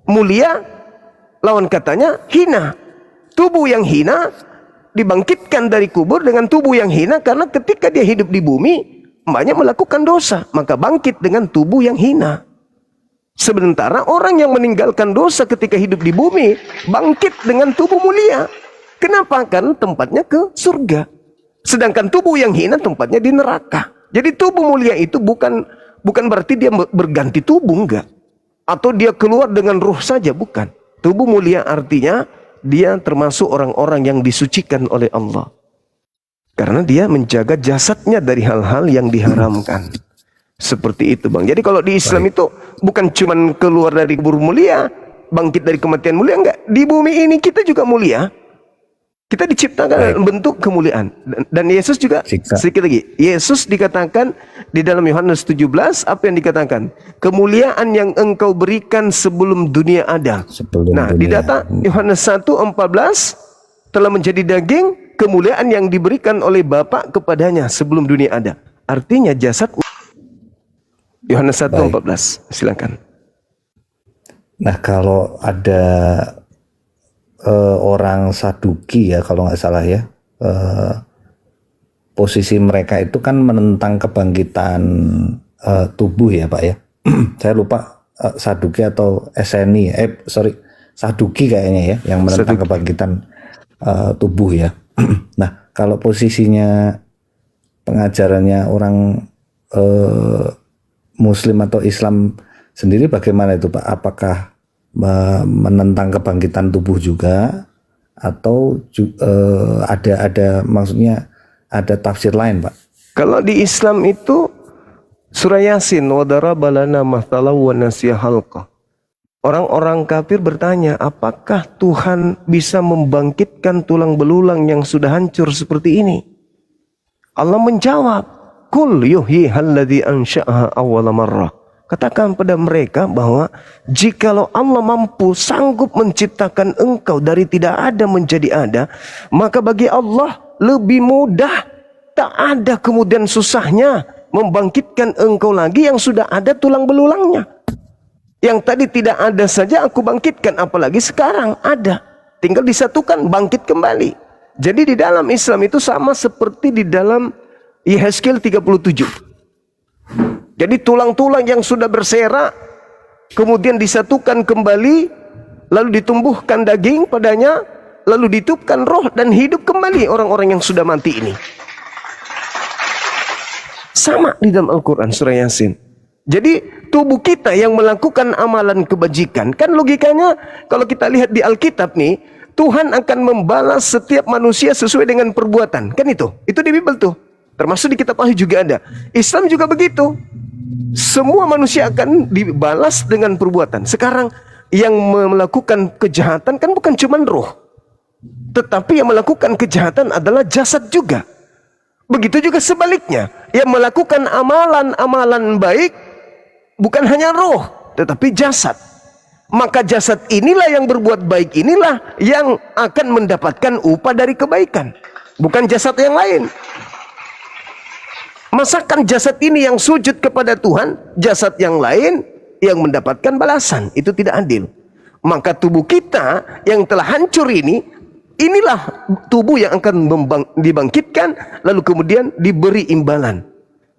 B: Mulia lawan katanya hina. Tubuh yang hina dibangkitkan dari kubur dengan tubuh yang hina, karena ketika dia hidup di bumi banyak melakukan dosa, maka bangkit dengan tubuh yang hina. Sementara orang yang meninggalkan dosa ketika hidup di bumi bangkit dengan tubuh mulia. Kenapa? Karena tempatnya ke surga. Sedangkan tubuh yang hina tempatnya di neraka. Jadi tubuh mulia itu bukan berarti dia berganti tubuh, enggak. Atau dia keluar dengan ruh saja, bukan. Tubuh mulia artinya dia termasuk orang-orang yang disucikan oleh Allah. Karena dia menjaga jasadnya dari hal-hal yang diharamkan. Seperti itu, Bang. Jadi kalau di Islam itu bukan cuman keluar dari kubur mulia, bangkit dari kematian mulia, enggak. Di bumi ini kita juga mulia. Kita diciptakan dalam bentuk kemuliaan. Dan Yesus juga, sedikit lagi, Yesus dikatakan di dalam Yohanes 17, apa yang dikatakan? Kemuliaan yang engkau berikan sebelum dunia ada. Di data Yohanes 1:14, telah menjadi daging, kemuliaan yang diberikan oleh Bapa kepadanya sebelum dunia ada. Artinya jasad. Yohanes 1:14, silakan.
H: Nah, kalau ada orang Saduki ya, kalau nggak salah ya, posisi mereka itu kan menentang kebangkitan tubuh ya Pak ya. Saya lupa Saduki atau Eseni, Saduki kayaknya ya, yang menentang kebangkitan tubuh ya. Nah, kalau posisinya pengajarannya orang Muslim atau Islam sendiri bagaimana itu Pak? Apakah menentang kebangkitan tubuh juga, atau ada maksudnya ada tafsir lain Pak?
B: Kalau di Islam itu surah Yasin, wa daraba lana mathalan wa nasiya halqa. Orang-orang kafir bertanya, apakah Tuhan bisa membangkitkan tulang belulang yang sudah hancur seperti ini? Allah menjawab, kul yuhyiha alladzi ansha'aha awwala marrah. Katakan pada mereka bahwa jikalau Allah mampu sanggup menciptakan engkau dari tidak ada menjadi ada, maka bagi Allah lebih mudah, tak ada kemudian susahnya membangkitkan engkau lagi yang sudah ada tulang belulangnya. Yang tadi tidak ada saja aku bangkitkan, apalagi sekarang ada. Tinggal disatukan, bangkit kembali. Jadi di dalam Islam itu sama seperti di dalam Yehezkiel 37. Jadi tulang-tulang yang sudah berserak kemudian disatukan kembali, lalu ditumbuhkan daging padanya, lalu ditiupkan roh dan hidup kembali orang-orang yang sudah mati ini. Sama di dalam Al-Quran surah Yasin. Jadi tubuh kita yang melakukan amalan kebajikan, kan logikanya kalau kita lihat di Alkitab nih, Tuhan akan membalas setiap manusia sesuai dengan perbuatan. Kan itu di Bible tuh. Termasuk di kitab Wahyu juga ada. Islam juga begitu. Semua manusia akan dibalas dengan perbuatan. Sekarang yang melakukan kejahatan kan bukan cuma roh, tetapi yang melakukan kejahatan adalah jasad juga. Begitu juga sebaliknya, yang melakukan amalan-amalan baik bukan hanya roh, tetapi jasad. Maka jasad inilah yang berbuat baik, inilah yang akan mendapatkan upah dari kebaikan, bukan jasad yang lain. Masakan jasad ini yang sujud kepada Tuhan, jasad yang lain yang mendapatkan balasan. Itu tidak adil. Maka tubuh kita yang telah hancur ini, inilah tubuh yang akan dibangkitkan, lalu kemudian diberi imbalan.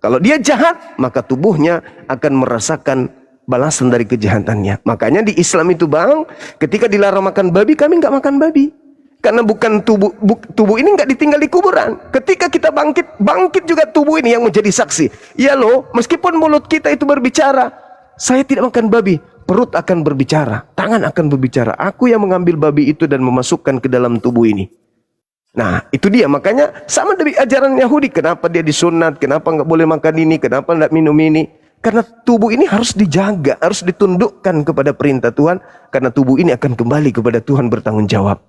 B: Kalau dia jahat, maka tubuhnya akan merasakan balasan dari kejahatannya. Makanya di Islam itu Bang, ketika dilarang makan babi, kami nggak makan babi. Karena bukan tubuh ini nggak ditinggal di kuburan. Ketika kita bangkit juga tubuh ini yang menjadi saksi. Ya loh, meskipun mulut kita itu berbicara, saya tidak makan babi, perut akan berbicara, tangan akan berbicara. Aku yang mengambil babi itu dan memasukkan ke dalam tubuh ini. Nah, itu dia. Makanya sama dari ajaran Yahudi. Kenapa dia disunat? Kenapa nggak boleh makan ini? Kenapa nggak minum ini? Karena tubuh ini harus dijaga, harus ditundukkan kepada perintah Tuhan. Karena tubuh ini akan kembali kepada Tuhan bertanggung jawab.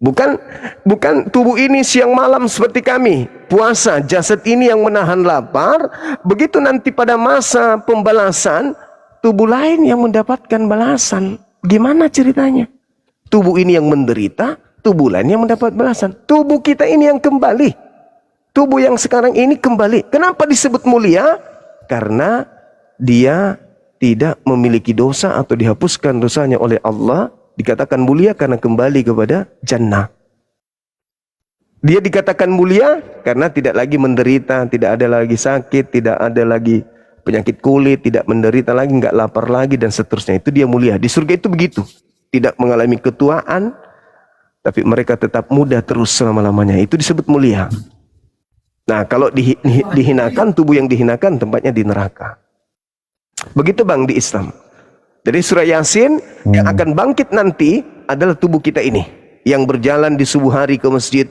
B: Bukan tubuh ini siang malam seperti kami puasa, jasad ini yang menahan lapar. Begitu nanti pada masa pembalasan, tubuh lain yang mendapatkan balasan. Gimana ceritanya? Tubuh ini yang menderita, tubuh lain yang mendapat balasan. Tubuh kita ini yang kembali. Tubuh yang sekarang ini kembali. Kenapa disebut mulia? Karena dia tidak memiliki dosa atau dihapuskan dosanya oleh Allah. Dikatakan mulia karena kembali kepada jannah. Dia dikatakan mulia karena tidak lagi menderita, tidak ada lagi sakit, tidak ada lagi penyakit kulit, tidak menderita lagi, nggak lapar lagi, dan seterusnya. Itu dia mulia. Di surga itu begitu. Tidak mengalami ketuaan, tapi mereka tetap muda terus selama-lamanya. Itu disebut mulia. Nah, kalau dihinakan, tubuh yang dihinakan tempatnya di neraka. Begitu Bang di Islam. Jadi surah Yasin yang akan bangkit nanti adalah tubuh kita ini, yang berjalan di subuh hari ke masjid,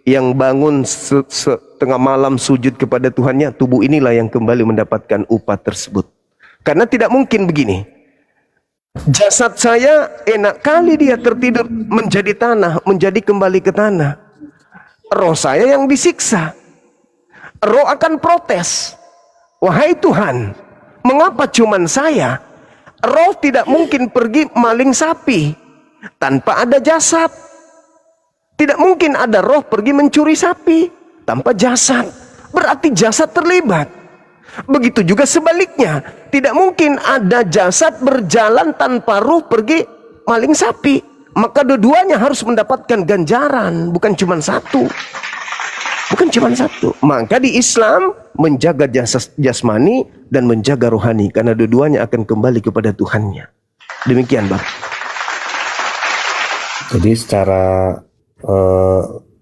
B: yang bangun setengah malam sujud kepada Tuhannya. Tubuh inilah yang kembali mendapatkan upah tersebut. Karena tidak mungkin begini, jasad saya enak kali dia tertidur menjadi tanah, menjadi kembali ke tanah. Roh saya yang disiksa. Roh akan protes, wahai Tuhan, mengapa cuman saya? Roh tidak mungkin pergi maling sapi tanpa ada jasad. Tidak mungkin ada roh pergi mencuri sapi tanpa jasad. Berarti jasad terlibat. Begitu juga sebaliknya. Tidak mungkin ada jasad berjalan tanpa roh pergi maling sapi. Maka dua-duanya harus mendapatkan ganjaran, bukan cuma satu. Bukan cuma satu. Maka di Islam menjaga jasmani dan menjaga rohani, karena dua-duanya akan kembali kepada Tuhannya. Demikian Bang.
H: Jadi secara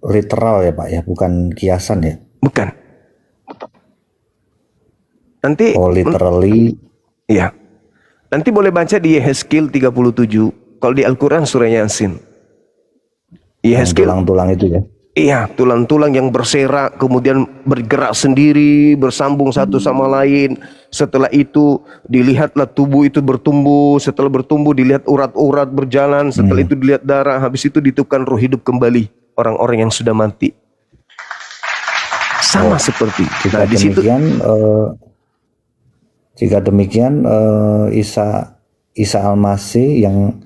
H: literal ya Pak ya, bukan kiasan ya?
B: Bukan. Nanti
H: literally.
B: Iya. Nanti boleh baca di Yehezkiel 37. Kalau di Al-Quran surah Yasin. Yehezkiel,
H: tulang-tulang itu ya.
B: Iya, tulang-tulang yang berserak, kemudian bergerak sendiri, bersambung satu sama lain. Setelah itu dilihatlah tubuh itu bertumbuh. Setelah bertumbuh dilihat urat-urat berjalan. Setelah itu dilihat darah. Habis itu ditiupkan roh hidup kembali orang-orang yang sudah mati. Sama seperti. Nah, di situ.
H: Jika demikian, Isa Al-Masih yang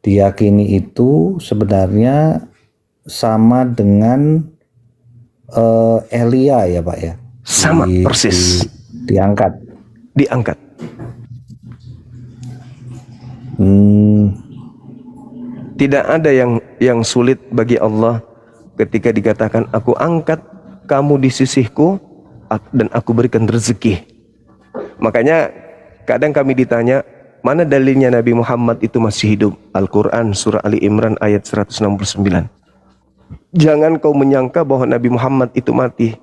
H: diyakini itu sebenarnya sama dengan Elia ya Pak ya?
B: Sama persis.
H: Diangkat.
B: Tidak ada yang sulit bagi Allah ketika dikatakan aku angkat kamu di sisiku dan aku berikan rezeki. Makanya kadang kami ditanya, mana dalilnya Nabi Muhammad itu masih hidup? Al-Quran surah Ali Imran ayat 169. Jangan kau menyangka bahwa Nabi Muhammad itu mati.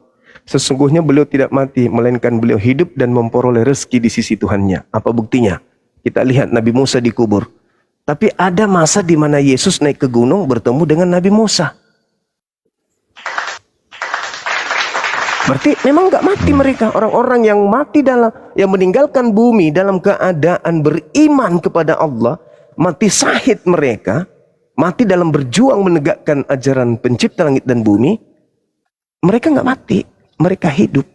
B: Sesungguhnya beliau tidak mati, melainkan beliau hidup dan memperoleh rezeki di sisi Tuhannya. Apa buktinya? Kita lihat Nabi Musa dikubur. Tapi ada masa di mana Yesus naik ke gunung bertemu dengan Nabi Musa. Berarti memang nggak mati mereka. Orang-orang yang mati yang meninggalkan bumi dalam keadaan beriman kepada Allah, mati syahid mereka, mati dalam berjuang menegakkan ajaran pencipta langit dan bumi, mereka nggak mati, mereka hidup.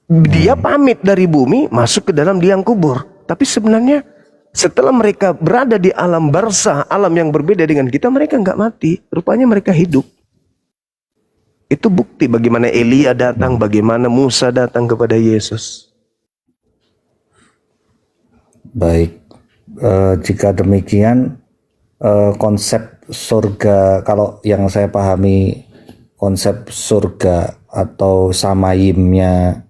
B: Dia pamit dari bumi, masuk ke dalam liang kubur. Tapi sebenarnya setelah mereka berada di alam barzah, alam yang berbeda dengan kita, mereka nggak mati. Rupanya mereka hidup. Itu bukti bagaimana Elia datang, bagaimana Musa datang kepada Yesus.
H: Baik, jika demikian konsep surga, kalau yang saya pahami konsep surga atau samayimnya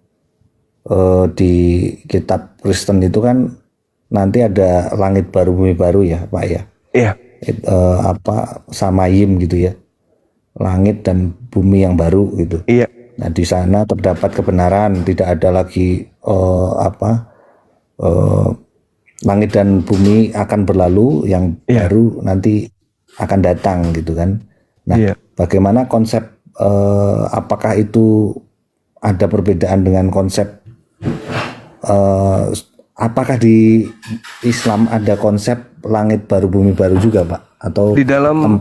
H: di kitab Kristen itu kan nanti ada langit baru bumi baru ya Pak ya.
B: Iya.
H: Samayim gitu ya, langit dan bumi yang baru gitu.
B: Iya.
H: Nah di sana terdapat kebenaran, tidak ada lagi langit dan bumi akan berlalu, yang baru nanti akan datang gitu kan. Nah bagaimana konsep, apakah itu ada perbedaan dengan konsep, apakah di Islam ada konsep langit baru bumi baru juga Pak? Atau
B: di dalam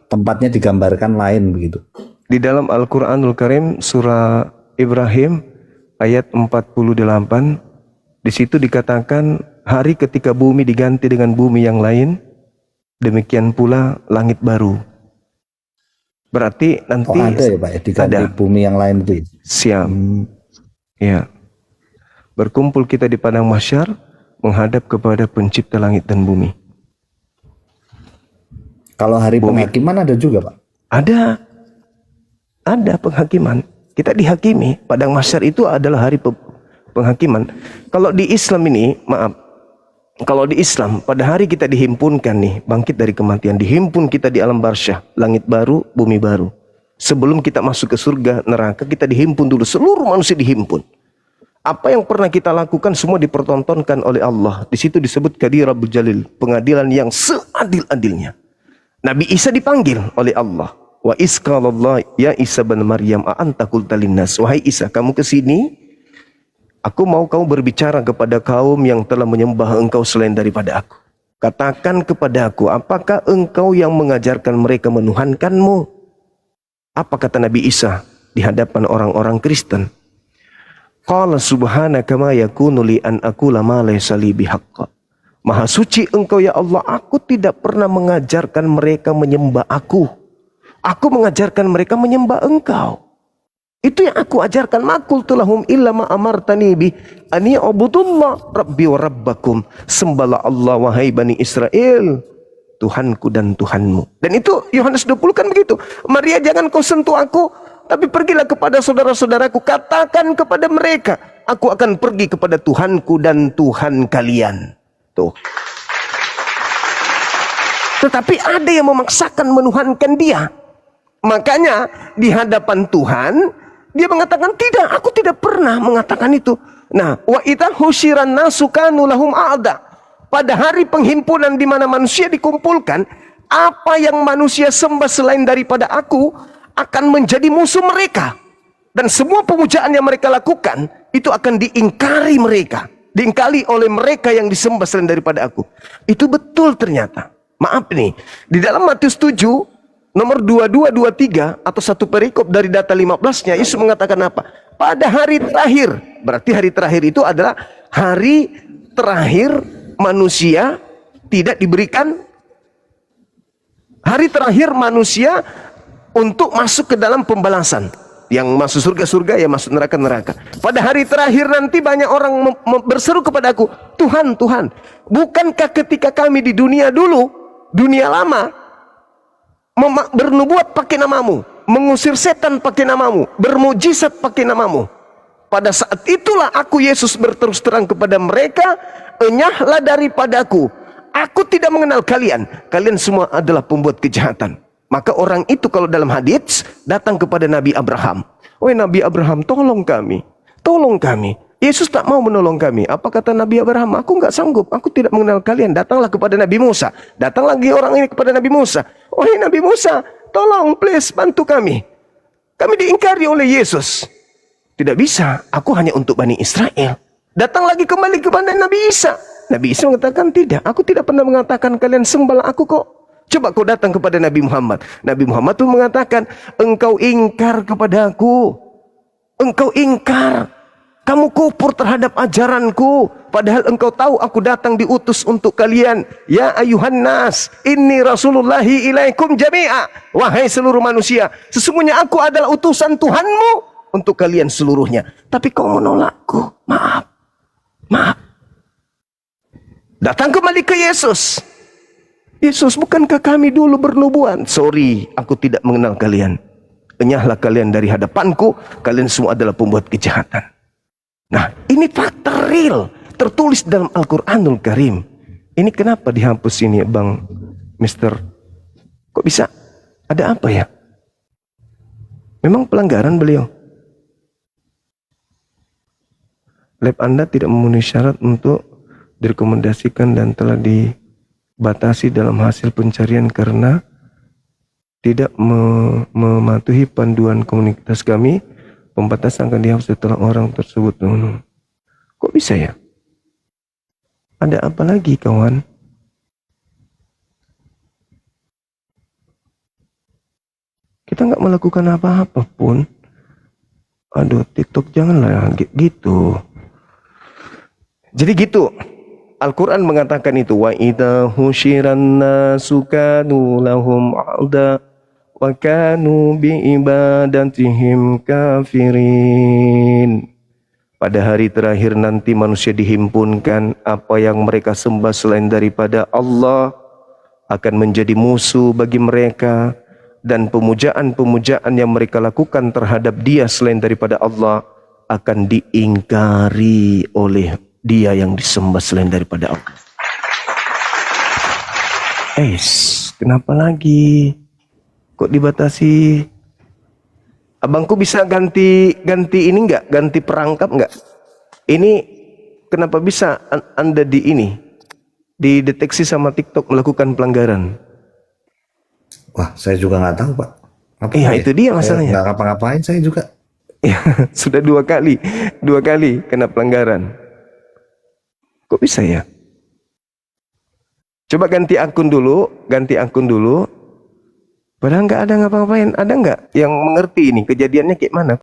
H: tempatnya digambarkan lain begitu?
B: Di dalam Al-Quranul Karim surah Ibrahim ayat 48, di situ dikatakan hari ketika bumi diganti dengan bumi yang lain, demikian pula langit baru. Berarti nanti
H: ada ya Pak ya, diganti bumi yang lain itu?
B: Siap. Ya. Berkumpul kita di padang mahsyar menghadap kepada pencipta langit dan bumi.
H: Kalau hari penghakiman ada juga Pak?
B: Ada penghakiman. Kita dihakimi. Padang mahsyar itu adalah hari penghakiman. Kalau di Islam ini, maaf, kalau di Islam pada hari kita dihimpunkan nih, bangkit dari kematian, dihimpun kita di alam barsyah, langit baru, bumi baru. Sebelum kita masuk ke surga, neraka, kita dihimpun dulu. Seluruh manusia dihimpun. Apa yang pernah kita lakukan semua dipertontonkan oleh Allah. Di situ disebut Qadi Rabbul Jalil, pengadilan yang seadil-adilnya. Nabi Isa dipanggil oleh Allah. Wa isqalallah ya Isa bin Maryam a'anta qulta linnas. Wahai Isa, kamu ke sini. Aku mau kamu berbicara kepada kaum yang telah menyembah engkau selain daripada aku. Katakan kepada aku, apakah engkau yang mengajarkan mereka menuhankanmu? Apa kata Nabi Isa di hadapan orang-orang Kristen? Qala subhanaka ma yakunu li an aqula ma laysa li bihaqqa. Maha suci engkau ya Allah, aku tidak pernah mengajarkan mereka menyembah aku. Aku mengajarkan mereka menyembah engkau. Itu yang aku ajarkan. Ma qultu lahum illa ma amartani bi ani ubudullah rabbi wa rabbakum. Sembahlah Allah wahai Bani Israel, Tuhanku dan Tuhanmu. Dan itu Yohanes 20 kan begitu. Maria, jangan kau sentuh aku, tapi pergilah kepada saudara-saudaraku. Katakan kepada mereka, aku akan pergi kepada Tuhanku dan Tuhan kalian. Tuh. Tetapi ada yang memaksakan menuhankan dia. Makanya di hadapan Tuhan, dia mengatakan, tidak, aku tidak pernah mengatakan itu. Nah, wa idza husyiran nasu kanu lahum a'da. Pada hari penghimpunan di mana manusia dikumpulkan, apa yang manusia sembah selain daripada aku akan menjadi musuh mereka. Dan semua pemujaan yang mereka lakukan itu akan diingkari mereka. Diingkari oleh mereka yang disembah selain daripada aku. Itu betul ternyata. Maaf nih, di dalam Matius 7 nomor 22, 23 atau satu perikop dari data 15-nya, Yesus mengatakan apa? Pada hari terakhir, berarti hari terakhir itu adalah hari terakhir manusia tidak diberikan, hari terakhir manusia untuk masuk ke dalam pembalasan. Yang masuk surga-surga, ya masuk neraka-neraka. Pada hari terakhir nanti banyak orang berseru kepada aku, Tuhan, Tuhan, bukankah ketika kami di dunia dulu, dunia lama, bernubuat pakai namamu, mengusir setan pakai namamu, bermujizat pakai namamu. Pada saat itulah aku Yesus berterus terang kepada mereka, enyahlah daripadaku, aku tidak mengenal kalian, kalian semua adalah pembuat kejahatan. Maka orang itu kalau dalam hadits datang kepada Nabi Abraham, wahai Nabi Abraham, tolong kami, tolong kami. Yesus tak mau menolong kami. Apa kata Nabi Abraham? Aku nggak sanggup, aku tidak mengenal kalian. Datanglah kepada Nabi Musa. Datang lagi orang ini kepada Nabi Musa. Wahai Nabi Musa, tolong please bantu kami. Kami diingkari oleh Yesus. Tidak bisa, aku hanya untuk Bani Israel. Datang lagi kembali kepada Nabi Isa. Nabi Isa mengatakan, tidak, aku tidak pernah mengatakan kalian sembahlah aku kok. Coba kau datang kepada Nabi Muhammad. Nabi Muhammad pun mengatakan, engkau ingkar kepada aku. Engkau ingkar. Kamu kufur terhadap ajaranku. Padahal engkau tahu aku datang diutus untuk kalian. Ya ayuhan nas, inni rasulullahi ilaikum jami'a. Wahai seluruh manusia, sesungguhnya aku adalah utusan Tuhanmu untuk kalian seluruhnya. Tapi kau menolakku. Maaf. Maaf. Datang kembali ke Yesus. Yesus, bukankah kami dulu bernubuat? Sorry, aku tidak mengenal kalian. Enyahlah kalian dari hadapanku. Kalian semua adalah pembuat kejahatan. Nah, ini fakta real, tertulis dalam Al-Quranul Karim. Ini kenapa dihapus ini, Bang Mister? Kok bisa? Ada apa ya? Memang pelanggaran beliau. Lab Anda tidak memenuhi syarat untuk direkomendasikan dan telah dibatasi dalam hasil pencarian karena tidak mematuhi panduan komunitas kami. Pembatasan akan dihapus setelah orang tersebut. Kok bisa ya? Ada apa lagi kawan? Kita nggak melakukan apa-apa pun. Aduh, TikTok janganlah gitu. Jadi gitu. Al-Quran mengatakan itu. Wa idza husyiran nasu kanu lahum a'da wa kanu bi ibadatihim kafirin. Pada hari terakhir nanti manusia dihimpunkan, apa yang mereka sembah selain daripada Allah akan menjadi musuh bagi mereka, dan pemujaan-pemujaan yang mereka lakukan terhadap dia selain daripada Allah akan diingkari oleh dia yang disembah selain daripada Allah. Kenapa lagi? Kok dibatasi Abangku bisa ganti ini nggak? Ganti perangkap nggak? Ini kenapa bisa Anda dideteksi sama TikTok melakukan pelanggaran?
H: Wah, saya juga nggak tahu, Pak.
B: Iya, itu dia masalahnya.
H: Nggak ngapa-ngapain saya juga.
B: Ya, sudah dua kali kena pelanggaran. Kok bisa ya? Coba ganti akun dulu. Padahal nggak ada ngapa-ngapain. Ada nggak yang mengerti ini kejadiannya kayak mana?